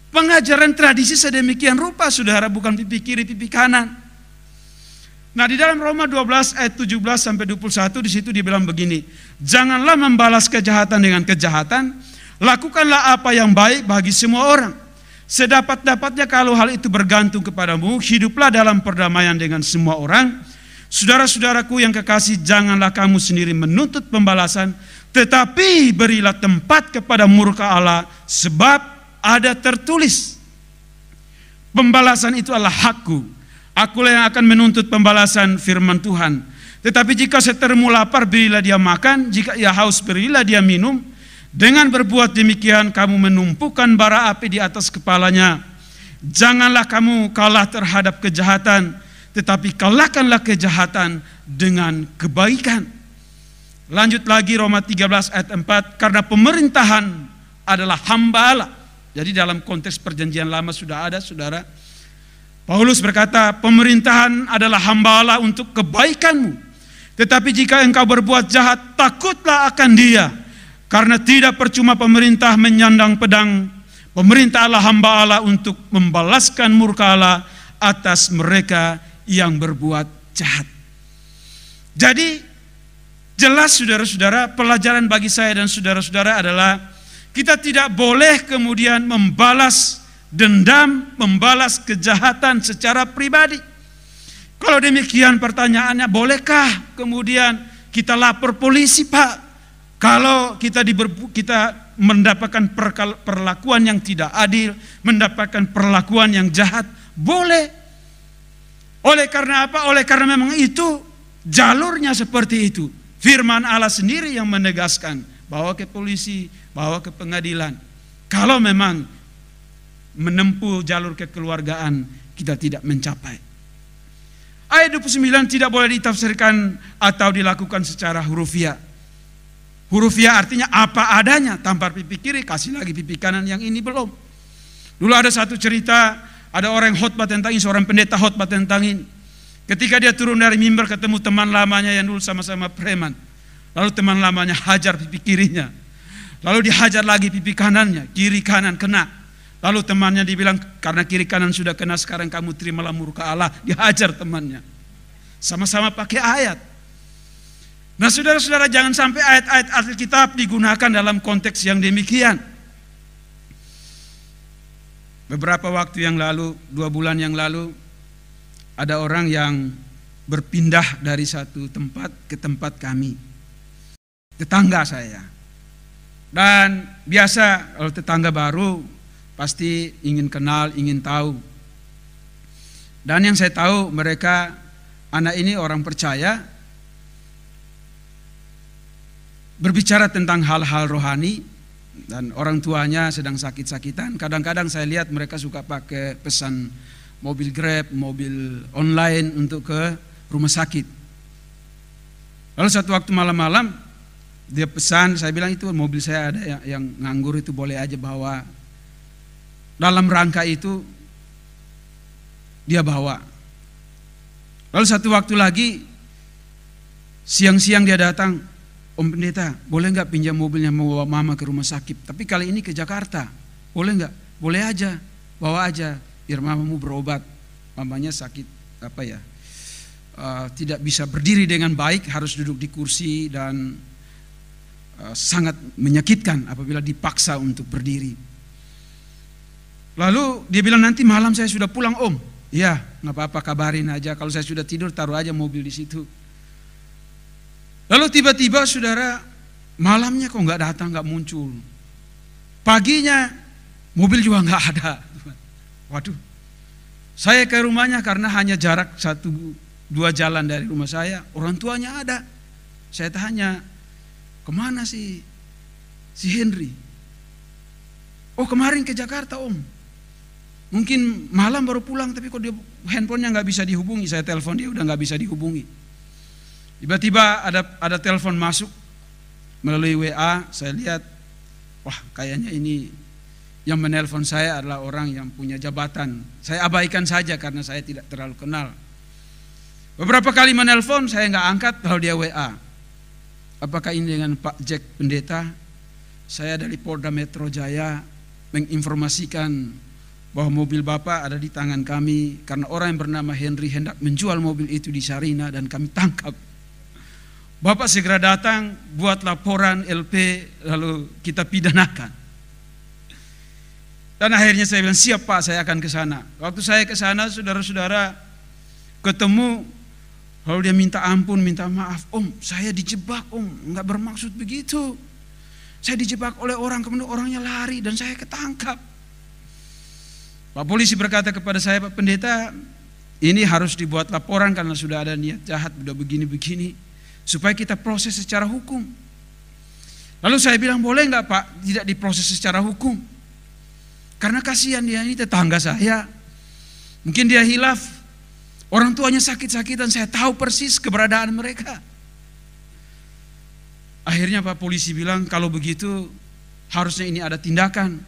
[SPEAKER 1] Pengajaran tradisi sedemikian rupa, saudara, bukan pipi kiri, pipi kanan. Nah, di dalam Roma 12 ayat 17 sampai 21 di situ dibilang begini, janganlah membalas kejahatan dengan kejahatan, lakukanlah apa yang baik bagi semua orang. Sedapat-dapatnya kalau hal itu bergantung kepadamu, hiduplah dalam perdamaian dengan semua orang. Saudara-saudaraku yang kekasih, janganlah kamu sendiri menuntut pembalasan, tetapi berilah tempat kepada murka Allah, sebab ada tertulis, pembalasan itu adalah hakku. Akulah yang akan menuntut pembalasan, firman Tuhan. Tetapi jika setermu lapar, berilah dia makan. Jika ia haus, berilah dia minum. Dengan berbuat demikian, kamu menumpukan bara api di atas kepalanya. Janganlah kamu kalah terhadap kejahatan, tetapi kalahkanlah kejahatan dengan kebaikan. Lanjut lagi Roma 13 ayat 4, karena pemerintahan adalah hamba Allah. Jadi dalam konteks perjanjian lama sudah ada, saudara. Paulus berkata, pemerintahan adalah hamba Allah untuk kebaikanmu. Tetapi jika engkau berbuat jahat, takutlah akan dia. Karena tidak percuma pemerintah menyandang pedang. Pemerintah adalah hamba Allah untuk membalaskan murka Allah atas mereka yang berbuat jahat. Jadi jelas saudara-saudara, pelajaran bagi saya dan saudara-saudara adalah kita tidak boleh kemudian membalas dendam, membalas kejahatan secara pribadi. Kalau demikian pertanyaannya, bolehkah kemudian kita lapor polisi, Pak? Kalau kita mendapatkan perlakuan yang tidak adil, mendapatkan perlakuan yang jahat, boleh. Oleh karena apa? Oleh karena memang itu jalurnya seperti itu. Firman Allah sendiri yang menegaskan, bawa ke polisi, bawa ke pengadilan. Kalau memang menempuh jalur kekeluargaan, kita tidak mencapai. Ayat 29 tidak boleh ditafsirkan atau dilakukan secara hurufiah. Hurufiah artinya apa adanya, tampar pipi kiri, kasih lagi pipi kanan yang ini belum. Dulu ada satu cerita, ada orang yang khotbah tentang ini, seorang pendeta khotbah tentang ini. Ketika dia turun dari mimbar ketemu teman lamanya yang dulu sama-sama preman. Lalu teman lamanya hajar pipi kirinya. Lalu dihajar lagi pipi kanannya, kiri kanan kena. Lalu temannya dibilang, karena kiri kanan sudah kena, sekarang kamu terimalah murka Allah. Dihajar temannya. Sama-sama pakai ayat. Nah saudara-saudara, jangan sampai ayat-ayat Alkitab digunakan dalam konteks yang demikian. Beberapa waktu yang lalu, 2 bulan yang lalu, ada orang yang berpindah dari satu tempat ke tempat kami. Tetangga saya. Dan biasa kalau tetangga baru pasti ingin kenal, ingin tahu. Dan yang saya tahu mereka, anak ini orang percaya, berbicara tentang hal-hal rohani, dan orang tuanya sedang sakit-sakitan. Kadang-kadang saya lihat mereka suka pakai pesan mobil Grab, mobil online untuk ke rumah sakit. Lalu satu waktu malam-malam dia pesan, saya bilang itu mobil saya ada yang nganggur itu boleh aja bawa. Dalam rangka itu dia bawa. Lalu satu waktu lagi siang-siang dia datang, Om Pendeta, boleh nggak pinjam mobilnya mau bawa mama ke rumah sakit? Tapi kali ini ke Jakarta, boleh nggak? Boleh aja, bawa aja, biar mamamu berobat. Mamanya sakit tidak bisa berdiri dengan baik, harus duduk di kursi dan sangat menyakitkan apabila dipaksa untuk berdiri. Lalu dia bilang, nanti malam saya sudah pulang Om. Iya, nggak apa-apa, kabarin aja. Kalau saya sudah tidur, taruh aja mobil di situ. Lalu tiba-tiba saudara, malamnya kok nggak datang, nggak muncul. Paginya mobil juga nggak ada. Waduh, saya ke rumahnya karena hanya jarak 1-2 jalan dari rumah saya. Orang tuanya ada. Saya tanya, kemana si Henry? Oh kemarin ke Jakarta om. Mungkin malam baru pulang, tapi kok dia handphonenya nggak bisa dihubungi. Saya telepon dia udah nggak bisa dihubungi. Tiba-tiba ada telepon masuk melalui WA. Saya lihat, wah kayaknya ini yang menelpon saya adalah orang yang punya jabatan. Saya abaikan saja karena saya tidak terlalu kenal. Beberapa kali menelpon, saya nggak angkat kalau dia WA. Apakah ini dengan Pak Jack Pendeta? Saya dari Polda Metro Jaya menginformasikan bahwa mobil Bapak ada di tangan kami karena orang yang bernama Henry hendak menjual mobil itu di Sarina dan kami tangkap. Bapak segera datang, buat laporan LP, lalu kita pidanakan. Dan akhirnya saya bilang, siap Pak, saya akan ke sana. Waktu saya ke sana, saudara-saudara ketemu, lalu dia minta ampun, minta maaf. Om, saya dijebak om, nggak bermaksud begitu. Saya dijebak oleh orang, kemudian orangnya lari dan saya ketangkap. Pak polisi berkata kepada saya, Pak Pendeta, ini harus dibuat laporan karena sudah ada niat jahat, sudah begini-begini. Supaya kita proses secara hukum. Lalu saya bilang, boleh nggak Pak tidak diproses secara hukum? Karena kasihan dia ini tetangga saya. Mungkin dia hilaf. Orang tuanya sakit-sakitan, saya tahu persis keberadaan mereka. Akhirnya Pak polisi bilang, kalau begitu harusnya ini ada tindakan.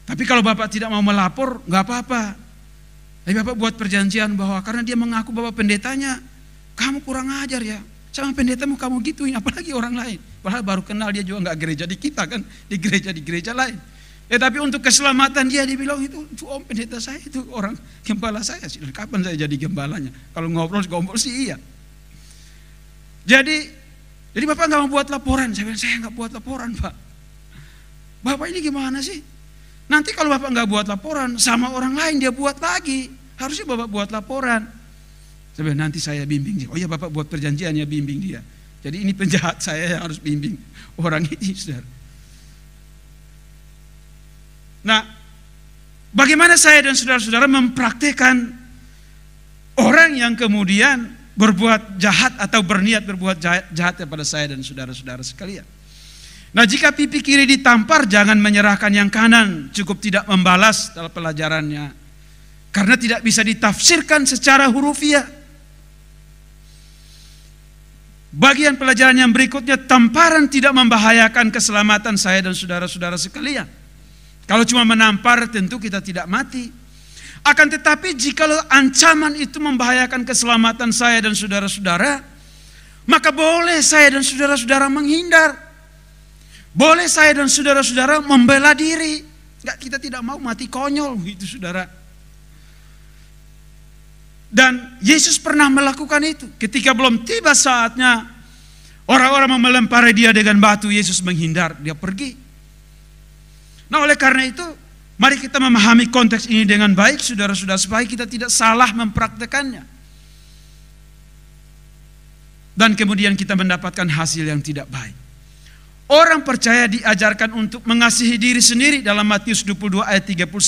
[SPEAKER 1] Tapi kalau Bapak tidak mau melapor, nggak apa-apa. Tapi Bapak buat perjanjian bahwa karena dia mengaku Bapak pendetanya, kamu kurang ajar ya. Sama pendetamu kamu gituin, apalagi orang lain. Padahal baru kenal, dia juga nggak gereja di kita kan, di gereja lain. Tapi untuk keselamatan dia dibilang itu om pendeta saya itu orang gembala saya. Kapan saya jadi gembalanya? Kalau ngobrol sih iya. Jadi Bapak nggak mau buat laporan. Saya bilang, saya nggak buat laporan Pak. Bapak ini gimana sih? Nanti kalau Bapak nggak buat laporan, sama orang lain dia buat lagi. Harusnya Bapak buat laporan. Sebenarnya nanti saya bimbing dia. Oh ya Bapak buat perjanjian ya, bimbing dia. Jadi ini penjahat, saya yang harus bimbing orang ini, saudara. Nah, bagaimana saya dan saudara-saudara mempraktekkan orang yang kemudian berbuat jahat atau berniat berbuat jahat kepada saya dan saudara-saudara sekalian. Nah, jika pipi kiri ditampar, jangan menyerahkan yang kanan, cukup tidak membalas dalam pelajarannya. Karena tidak bisa ditafsirkan secara hurufiah. Bagian pelajaran yang berikutnya, tamparan tidak membahayakan keselamatan saya dan saudara-saudara sekalian. Kalau cuma menampar tentu kita tidak mati. Akan tetapi jikalau ancaman itu membahayakan keselamatan saya dan saudara-saudara, maka boleh saya dan saudara-saudara menghindar. Boleh saya dan saudara-saudara membela diri. Enggak, kita tidak mau mati konyol gitu saudara. Dan Yesus pernah melakukan itu. Ketika belum tiba saatnya orang-orang melempari dia dengan batu, Yesus menghindar, dia pergi. Nah, oleh karena itu, mari kita memahami konteks ini dengan baik, saudara-saudara, supaya kita tidak salah mempraktekannya. Dan kemudian kita mendapatkan hasil yang tidak baik. Orang percaya diajarkan untuk mengasihi diri sendiri dalam Matius 22 ayat 39.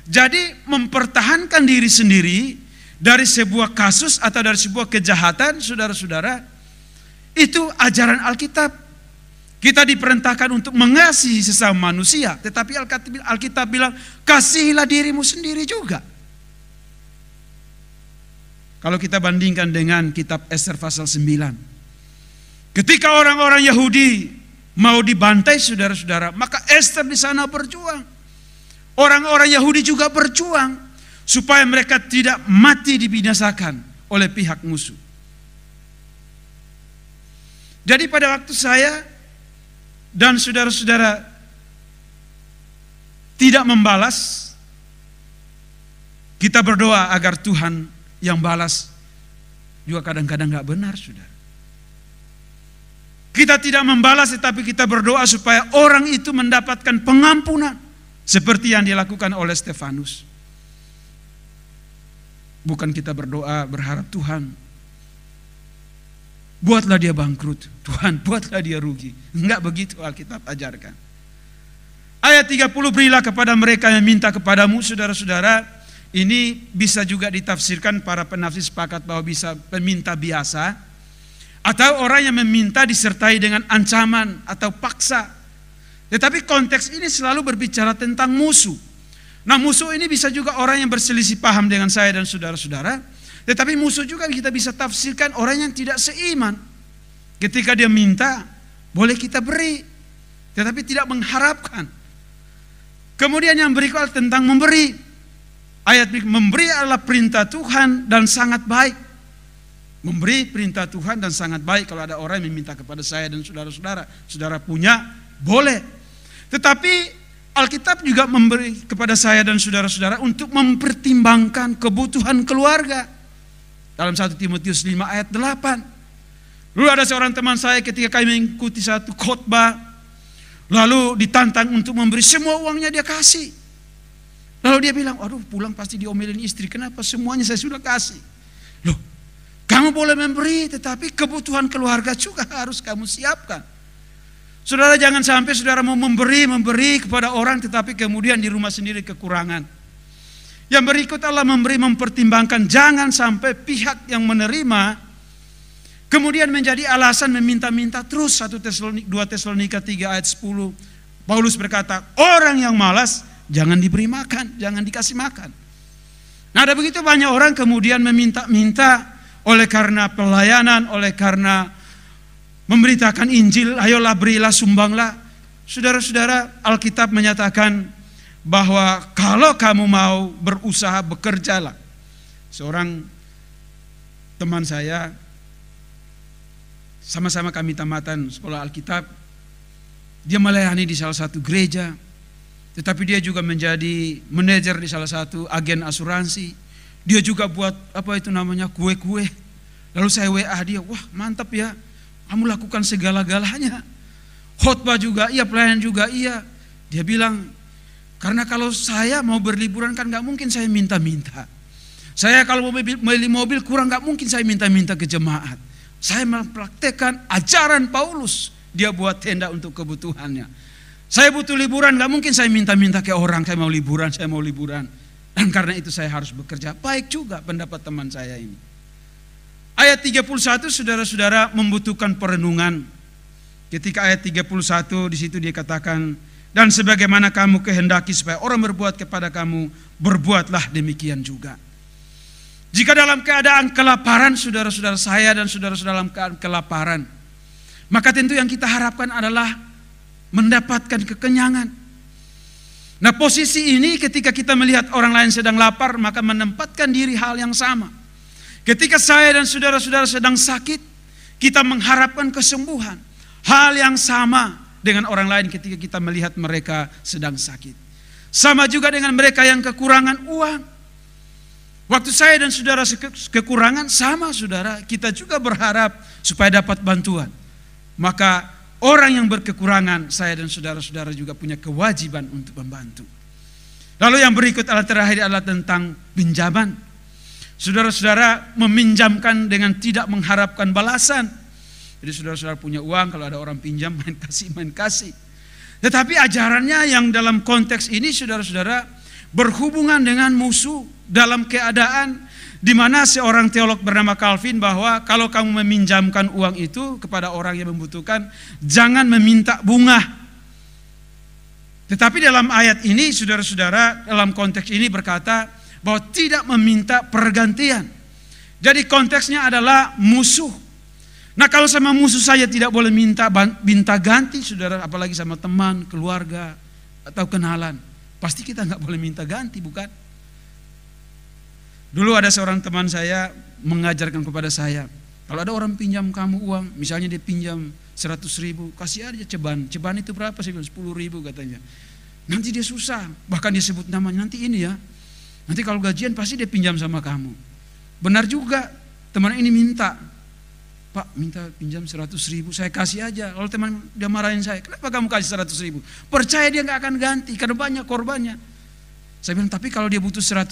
[SPEAKER 1] Jadi mempertahankan diri sendiri dari sebuah kasus atau dari sebuah kejahatan, saudara-saudara, itu ajaran Alkitab. Kita diperintahkan untuk mengasihi sesama manusia, tetapi Alkitab bilang, kasihilah dirimu sendiri juga. Kalau kita bandingkan dengan kitab Ester pasal 9, ketika orang-orang Yahudi mau dibantai, saudara-saudara, maka Ester di sana berjuang. Orang-orang Yahudi juga berjuang supaya mereka tidak mati dibinasakan oleh pihak musuh. Jadi pada waktu saya dan saudara-saudara tidak membalas, kita berdoa agar Tuhan yang balas. Juga kadang-kadang gak benar, saudara. Kita tidak membalas, tetapi kita berdoa supaya orang itu mendapatkan pengampunan, seperti yang dilakukan oleh Stefanus. Bukan kita berdoa berharap Tuhan buatlah dia bangkrut, Tuhan buatlah dia rugi. Enggak begitu Alkitab ajarkan. Ayat 30, berilah kepada mereka yang minta kepadamu. Saudara-saudara, ini bisa juga ditafsirkan, para penafsir sepakat bahwa bisa peminta biasa Atau orang yang meminta disertai dengan ancaman atau paksa. Tetapi konteks ini selalu berbicara tentang musuh. Nah, musuh ini bisa juga orang yang berselisih paham dengan saya dan saudara-saudara. Tetapi musuh juga kita bisa tafsirkan orang yang tidak seiman. Ketika dia minta, boleh kita beri, tetapi tidak mengharapkan. Kemudian yang berikut tentang memberi. Ayat memberi adalah perintah Tuhan dan sangat baik. Memberi perintah Tuhan dan sangat baik. Kalau ada orang yang meminta kepada saya dan saudara-saudara, saudara punya, boleh. Tetapi Alkitab juga memberi kepada saya dan saudara-saudara untuk mempertimbangkan kebutuhan keluarga. Dalam 1 Timotius 5 ayat 8. Lalu ada seorang teman saya ketika kami mengikuti satu khotbah, lalu ditantang untuk memberi semua uangnya dia kasih. Lalu dia bilang, aduh pulang pasti diomelin istri, kenapa semuanya saya sudah kasih. Loh, kamu boleh memberi, tetapi kebutuhan keluarga juga harus kamu siapkan. Saudara, jangan sampai saudara mau memberi kepada orang, tetapi kemudian di rumah sendiri kekurangan. Yang berikut adalah memberi mempertimbangkan, jangan sampai pihak yang menerima kemudian menjadi alasan meminta-minta terus. 2 Tesalonika 3 ayat 10. Paulus berkata, orang yang malas jangan diberi makan, jangan dikasih makan. Nah, ada begitu banyak orang kemudian meminta-minta oleh karena pelayanan, oleh karena memberitakan Injil, ayolah berilah, sumbanglah. Saudara-saudara, Alkitab menyatakan bahwa kalau kamu mau berusaha, bekerjalah. Seorang teman saya, sama-sama kami tamatan sekolah Alkitab, dia melayani di salah satu gereja, tetapi dia juga menjadi manajer di salah satu agen asuransi. Dia juga buat kue-kue. Lalu saya WA dia, wah mantap ya, kamu lakukan segala-galanya. Khotbah juga iya, pelayanan juga iya. Dia bilang, karena kalau saya mau berliburan kan gak mungkin saya minta-minta. Saya kalau mau beli mobil kurang gak mungkin saya minta-minta ke jemaat. Saya mempraktekkan ajaran Paulus. Dia buat tenda untuk kebutuhannya. Saya butuh liburan, gak mungkin saya minta-minta ke orang, saya mau liburan. Dan karena itu saya harus bekerja. Baik juga pendapat teman saya ini. Ayat 31, saudara-saudara, membutuhkan perenungan. Ketika ayat 31 di situ dia katakan, dan sebagaimana kamu kehendaki supaya orang berbuat kepada kamu, berbuatlah demikian juga. Jika dalam keadaan kelaparan, saudara-saudara saya dan saudara-saudara dalam keadaan kelaparan, maka tentu yang kita harapkan adalah mendapatkan kekenyangan. Nah, posisi ini ketika kita melihat orang lain sedang lapar, maka menempatkan diri hal yang sama. Ketika saya dan saudara-saudara sedang sakit, kita mengharapkan kesembuhan. Hal yang sama dengan orang lain ketika kita melihat mereka sedang sakit. Sama juga dengan mereka yang kekurangan uang. Waktu saya dan saudara kekurangan, sama saudara, kita juga berharap supaya dapat bantuan. Maka orang yang berkekurangan, saya dan saudara-saudara juga punya kewajiban untuk membantu. Lalu yang berikut terakhir adalah tentang pinjaman. Saudara-saudara meminjamkan dengan tidak mengharapkan balasan. Jadi saudara-saudara punya uang, kalau ada orang pinjam main kasih. Tetapi ajarannya yang dalam konteks ini saudara-saudara berhubungan dengan musuh dalam keadaan di mana seorang teolog bernama Calvin bahwa kalau kamu meminjamkan uang itu kepada orang yang membutuhkan, jangan meminta bunga. Tetapi dalam ayat ini saudara-saudara dalam konteks ini berkata bahwa tidak meminta pergantian. Jadi konteksnya adalah musuh. Nah, kalau sama musuh saya tidak boleh minta ganti, saudara, apalagi sama teman, keluarga, atau kenalan. Pasti kita nggak boleh minta ganti, bukan? Dulu ada seorang teman saya mengajarkan kepada saya, kalau ada orang pinjam kamu uang, misalnya dia pinjam 100.000, kasih aja ceban. Ceban itu berapa? Saya bilang 10.000 katanya. Nanti dia susah, bahkan dia sebut namanya, nanti ini ya. Nanti kalau gajian pasti dia pinjam sama kamu. Benar juga, teman ini minta. Pak, minta pinjam 100.000, saya kasih aja. Lalu teman dia marahin saya, kenapa kamu kasih 100.000? Percaya dia gak akan ganti, karena banyak korbannya. Saya bilang, tapi kalau dia butuh 100.000,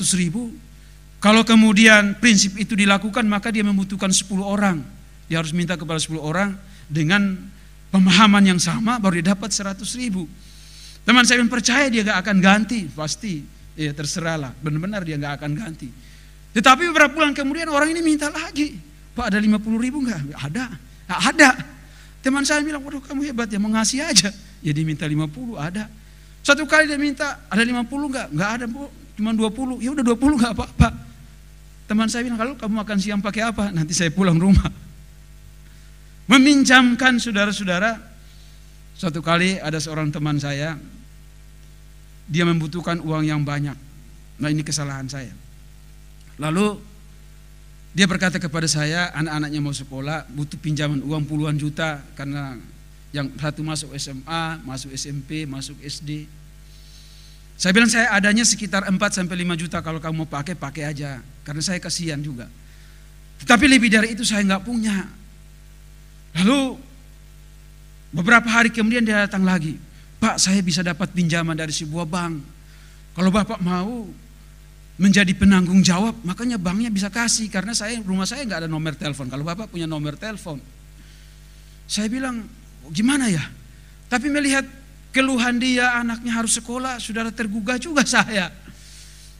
[SPEAKER 1] kalau kemudian prinsip itu dilakukan, maka dia membutuhkan 10 orang. Dia harus minta kepada 10 orang dengan pemahaman yang sama, baru dia dapat 100.000. Teman saya bilang, percaya dia gak akan ganti, pasti. Ya terserahlah, benar-benar dia gak akan ganti. Tetapi beberapa bulan kemudian orang ini minta lagi. Pak, ada 50.000 enggak? Ada. Nah, ada. Teman saya bilang, waduh kamu hebat ya, mengasihi aja. Ya dia minta 50, ada. Satu kali dia minta, ada 50 enggak? Enggak ada Bu, cuma 20. Ya udah 20 enggak apa-apa. Teman saya bilang, kalau kamu makan siang pakai apa? Nanti saya pulang rumah. Meminjamkan saudara-saudara. Satu kali ada seorang teman saya, dia membutuhkan uang yang banyak. Nah ini kesalahan saya. Lalu dia berkata kepada saya, anak-anaknya mau sekolah, butuh pinjaman uang puluhan juta, karena yang satu masuk SMA, masuk SMP, masuk SD. Saya bilang saya adanya sekitar 4-5 juta, kalau kamu mau pakai aja, karena saya kasihan juga. Tetapi lebih dari itu saya nggak punya. Lalu beberapa hari kemudian dia datang lagi, Pak saya bisa dapat pinjaman dari sebuah bank. Kalau Bapak mau menjadi penanggung jawab, makanya banknya bisa kasih, karena rumah saya nggak ada nomor telepon. Kalau Bapak punya nomor telepon. Saya bilang, gimana ya? Tapi melihat keluhan dia, anaknya harus sekolah, saudara, tergugah juga saya.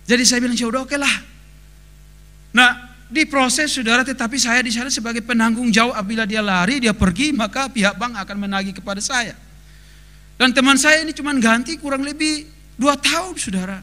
[SPEAKER 1] Jadi saya bilang, ya udah oke lah. Nah, diproses saudara, tetapi saya di sana sebagai penanggung jawab. Apabila dia lari, dia pergi, maka pihak bank akan menagih kepada saya. Dan teman saya ini cuma ganti kurang lebih 2 tahun saudara.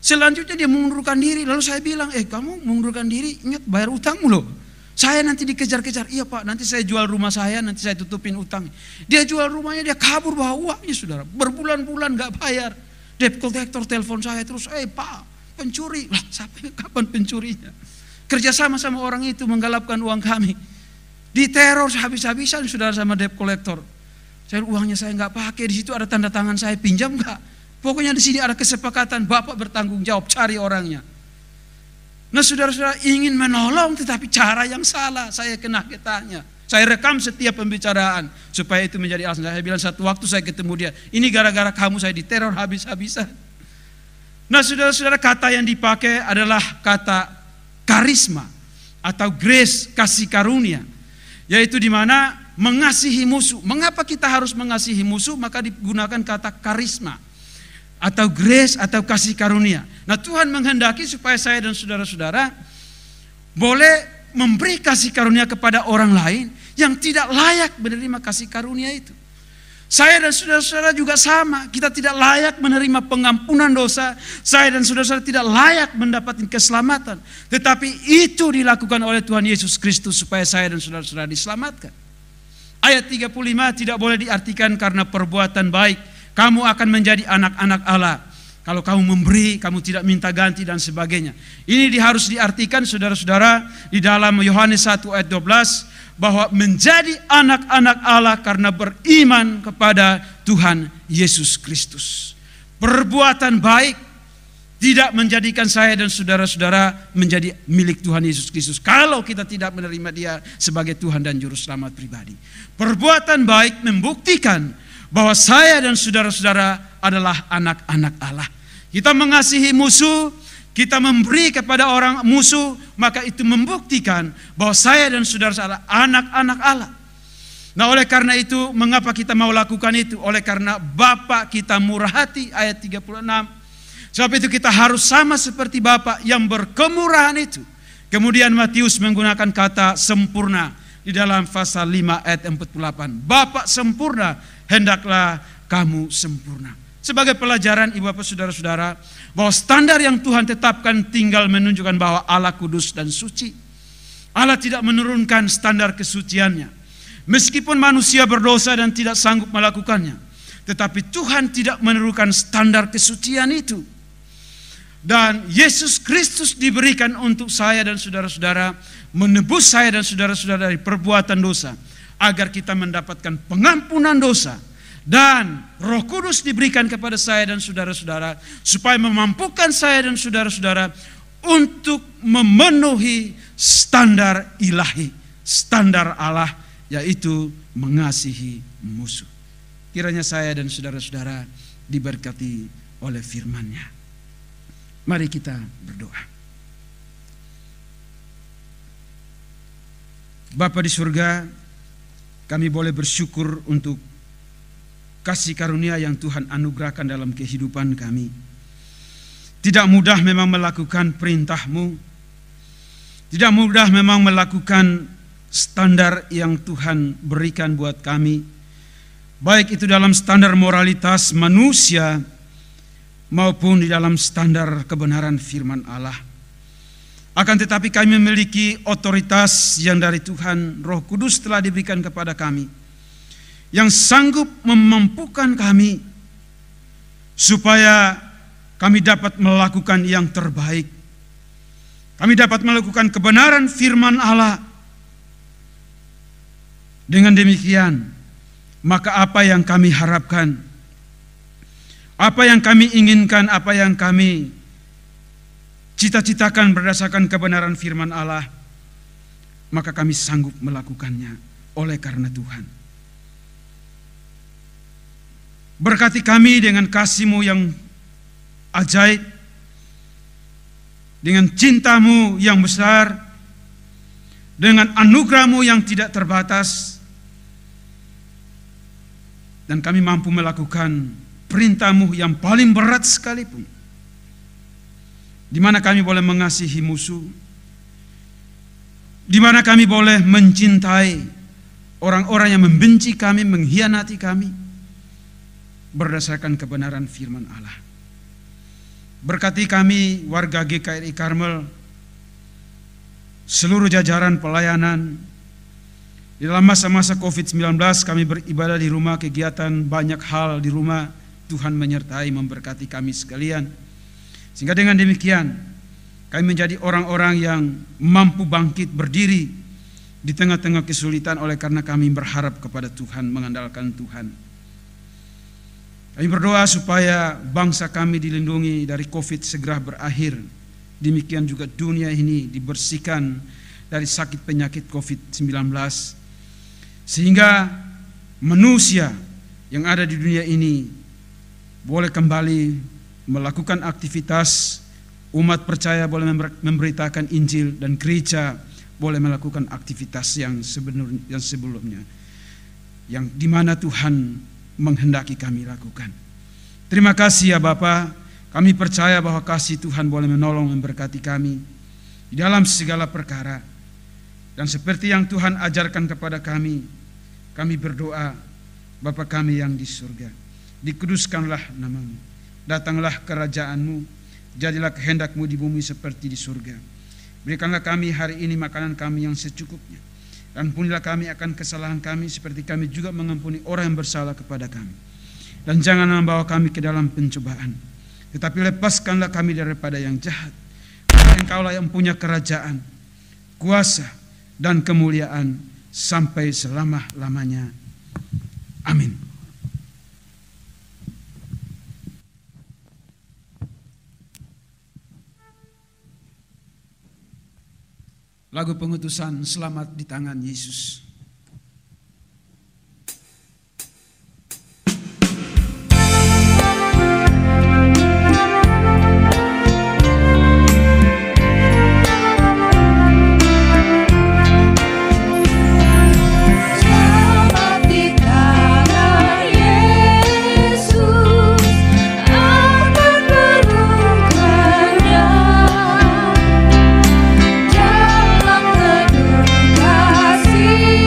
[SPEAKER 1] Selanjutnya dia mengundurkan diri. Lalu saya bilang, kamu mengundurkan diri, ingat bayar utangmu loh. Saya nanti dikejar-kejar. Iya Pak, nanti saya jual rumah saya, nanti saya tutupin utang. Dia jual rumahnya, dia kabur bawa uangnya saudara. Berbulan-bulan gak bayar. Debt collector telepon saya terus, Pak pencuri. Lah sampai kapan pencurinya? Kerjasama sama orang itu menggalapkan uang kami. Diteror habis-habisan saudara sama debt collector. Uangnya saya gak pakai, di situ ada tanda tangan saya, pinjam gak? Pokoknya di sini ada kesepakatan, Bapak bertanggung jawab, cari orangnya. Nah saudara-saudara ingin menolong tetapi cara yang salah, saya kena getahnya. Saya rekam setiap pembicaraan supaya itu menjadi alasan. Saya bilang satu waktu saya ketemu dia, ini gara-gara kamu saya diteror habis-habisan. Nah saudara-saudara, kata yang dipakai adalah kata karisma atau grace, kasih karunia. Yaitu di mana mengasihi musuh. Mengapa kita harus mengasihi musuh? Maka digunakan kata karisma atau grace atau kasih karunia. Nah Tuhan menghendaki supaya saya dan saudara-saudara boleh memberi kasih karunia kepada orang lain yang tidak layak menerima kasih karunia itu. Saya dan saudara-saudara juga sama, kita tidak layak menerima pengampunan dosa. Saya dan saudara-saudara tidak layak mendapatkan keselamatan. Tetapi itu dilakukan oleh Tuhan Yesus Kristus supaya saya dan saudara-saudara diselamatkan. Ayat 35 tidak boleh diartikan karena perbuatan baik kamu akan menjadi anak-anak Allah. Kalau kamu memberi, kamu tidak minta ganti dan sebagainya. Ini harus diartikan saudara-saudara di dalam Yohanes 1 ayat 12 bahwa menjadi anak-anak Allah karena beriman kepada Tuhan Yesus Kristus. Perbuatan baik tidak menjadikan saya dan saudara-saudara menjadi milik Tuhan Yesus Kristus kalau kita tidak menerima Dia sebagai Tuhan dan Juru Selamat pribadi. Perbuatan baik membuktikan bahwa saya dan saudara-saudara adalah anak-anak Allah. Kita mengasihi musuh, kita memberi kepada orang musuh, maka itu membuktikan bahwa saya dan saudara-saudara anak-anak Allah. Nah oleh karena itu, mengapa kita mau lakukan itu? Oleh karena Bapa kita murah hati, ayat 36. Sebab itu kita harus sama seperti Bapa yang berkemurahan itu. Kemudian Matius menggunakan kata sempurna di dalam pasal 5 ayat 48. Bapa sempurna, hendaklah kamu sempurna. Sebagai pelajaran ibu bapak saudara-saudara, bahwa standar yang Tuhan tetapkan tinggal menunjukkan bahwa Allah kudus dan suci. Allah tidak menurunkan standar kesuciannya. Meskipun manusia berdosa dan tidak sanggup melakukannya, tetapi Tuhan tidak menurunkan standar kesucian itu. Dan Yesus Kristus diberikan untuk saya dan saudara-saudara, menebus saya dan saudara-saudara dari perbuatan dosa, agar kita mendapatkan pengampunan dosa. Dan Roh Kudus diberikan kepada saya dan saudara-saudara supaya memampukan saya dan saudara-saudara untuk memenuhi standar ilahi, standar Allah, yaitu mengasihi musuh. Kiranya saya dan saudara-saudara diberkati oleh firman-Nya. Mari kita berdoa. Bapa di surga, kami boleh bersyukur untuk kasih karunia yang Tuhan anugerahkan dalam kehidupan kami. Tidak mudah memang melakukan perintah-Mu. Tidak mudah memang melakukan standar yang Tuhan berikan buat kami, baik itu dalam standar moralitas manusia maupun di dalam standar kebenaran firman Allah. Akan tetapi kami memiliki otoritas yang dari Tuhan, Roh Kudus telah diberikan kepada kami, yang sanggup memampukan kami supaya kami dapat melakukan yang terbaik. Kami dapat melakukan kebenaran firman Allah. Dengan demikian, maka apa yang kami harapkan, apa yang kami inginkan, apa yang kami cita-citakan berdasarkan kebenaran firman Allah, maka kami sanggup melakukannya oleh karena Tuhan. Berkati kami dengan kasih-Mu yang ajaib, dengan cinta-Mu yang besar, dengan anugerah-Mu yang tidak terbatas, dan kami mampu melakukan perintah-Mu yang paling berat sekalipun, di mana kami boleh mengasihi musuh, di mana kami boleh mencintai orang-orang yang membenci kami, mengkhianati kami, berdasarkan kebenaran firman Allah. Berkati kami warga GKRI Karmel, seluruh jajaran pelayanan. Di dalam masa-masa COVID-19 kami beribadah di rumah, kegiatan banyak hal di rumah. Tuhan menyertai, memberkati kami sekalian. Sehingga dengan demikian kami menjadi orang-orang yang mampu bangkit berdiri di tengah-tengah kesulitan oleh karena kami berharap kepada Tuhan, mengandalkan Tuhan. Kami berdoa supaya bangsa kami dilindungi dari COVID segera berakhir. Demikian juga dunia ini dibersihkan dari sakit penyakit COVID-19. Sehingga manusia yang ada di dunia ini boleh kembali melakukan aktivitas, umat percaya boleh memberitakan Injil, dan gereja boleh melakukan aktivitas yang sebelumnya, yang dimana Tuhan menghendaki kami lakukan. Terima kasih ya Bapa, kami percaya bahwa kasih Tuhan boleh menolong, memberkati kami di dalam segala perkara. Dan seperti yang Tuhan ajarkan kepada kami berdoa, Bapa kami yang di surga, dikuduskanlah nama-Mu, datanglah kerajaan-Mu, jadilah kehendak-Mu di bumi seperti di surga. Berikanlah kami hari ini makanan kami yang secukupnya, dan ampunilah kami akan kesalahan kami seperti kami juga mengampuni orang yang bersalah kepada kami. Dan jangan membawa kami ke dalam pencobaan, tetapi lepaskanlah kami daripada yang jahat. Karena Engkaulah yang punya kerajaan, kuasa, dan kemuliaan sampai selama-lamanya. Amin. Lagu pengutusan Selamat di Tangan Yesus.
[SPEAKER 3] Dalam kedua kasih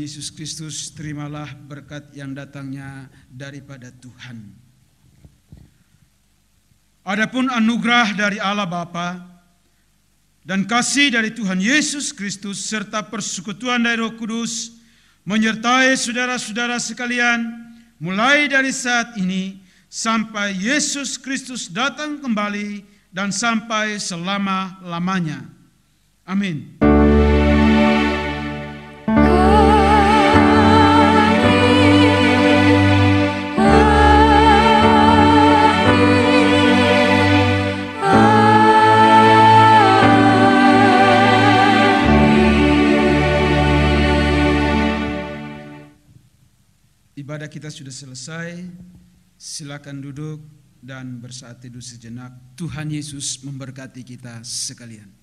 [SPEAKER 1] Yesus Kristus, terimalah berkat yang datangnya daripada Tuhan. Adapun anugerah dari Allah Bapa dan kasih dari Tuhan Yesus Kristus serta persekutuan dari Roh Kudus menyertai saudara-saudara sekalian mulai dari saat ini sampai Yesus Kristus datang kembali dan sampai selama-lamanya. Amin. Ibadah kita sudah selesai. Silakan duduk dan bersaat teduh sejenak. Tuhan Yesus memberkati kita sekalian.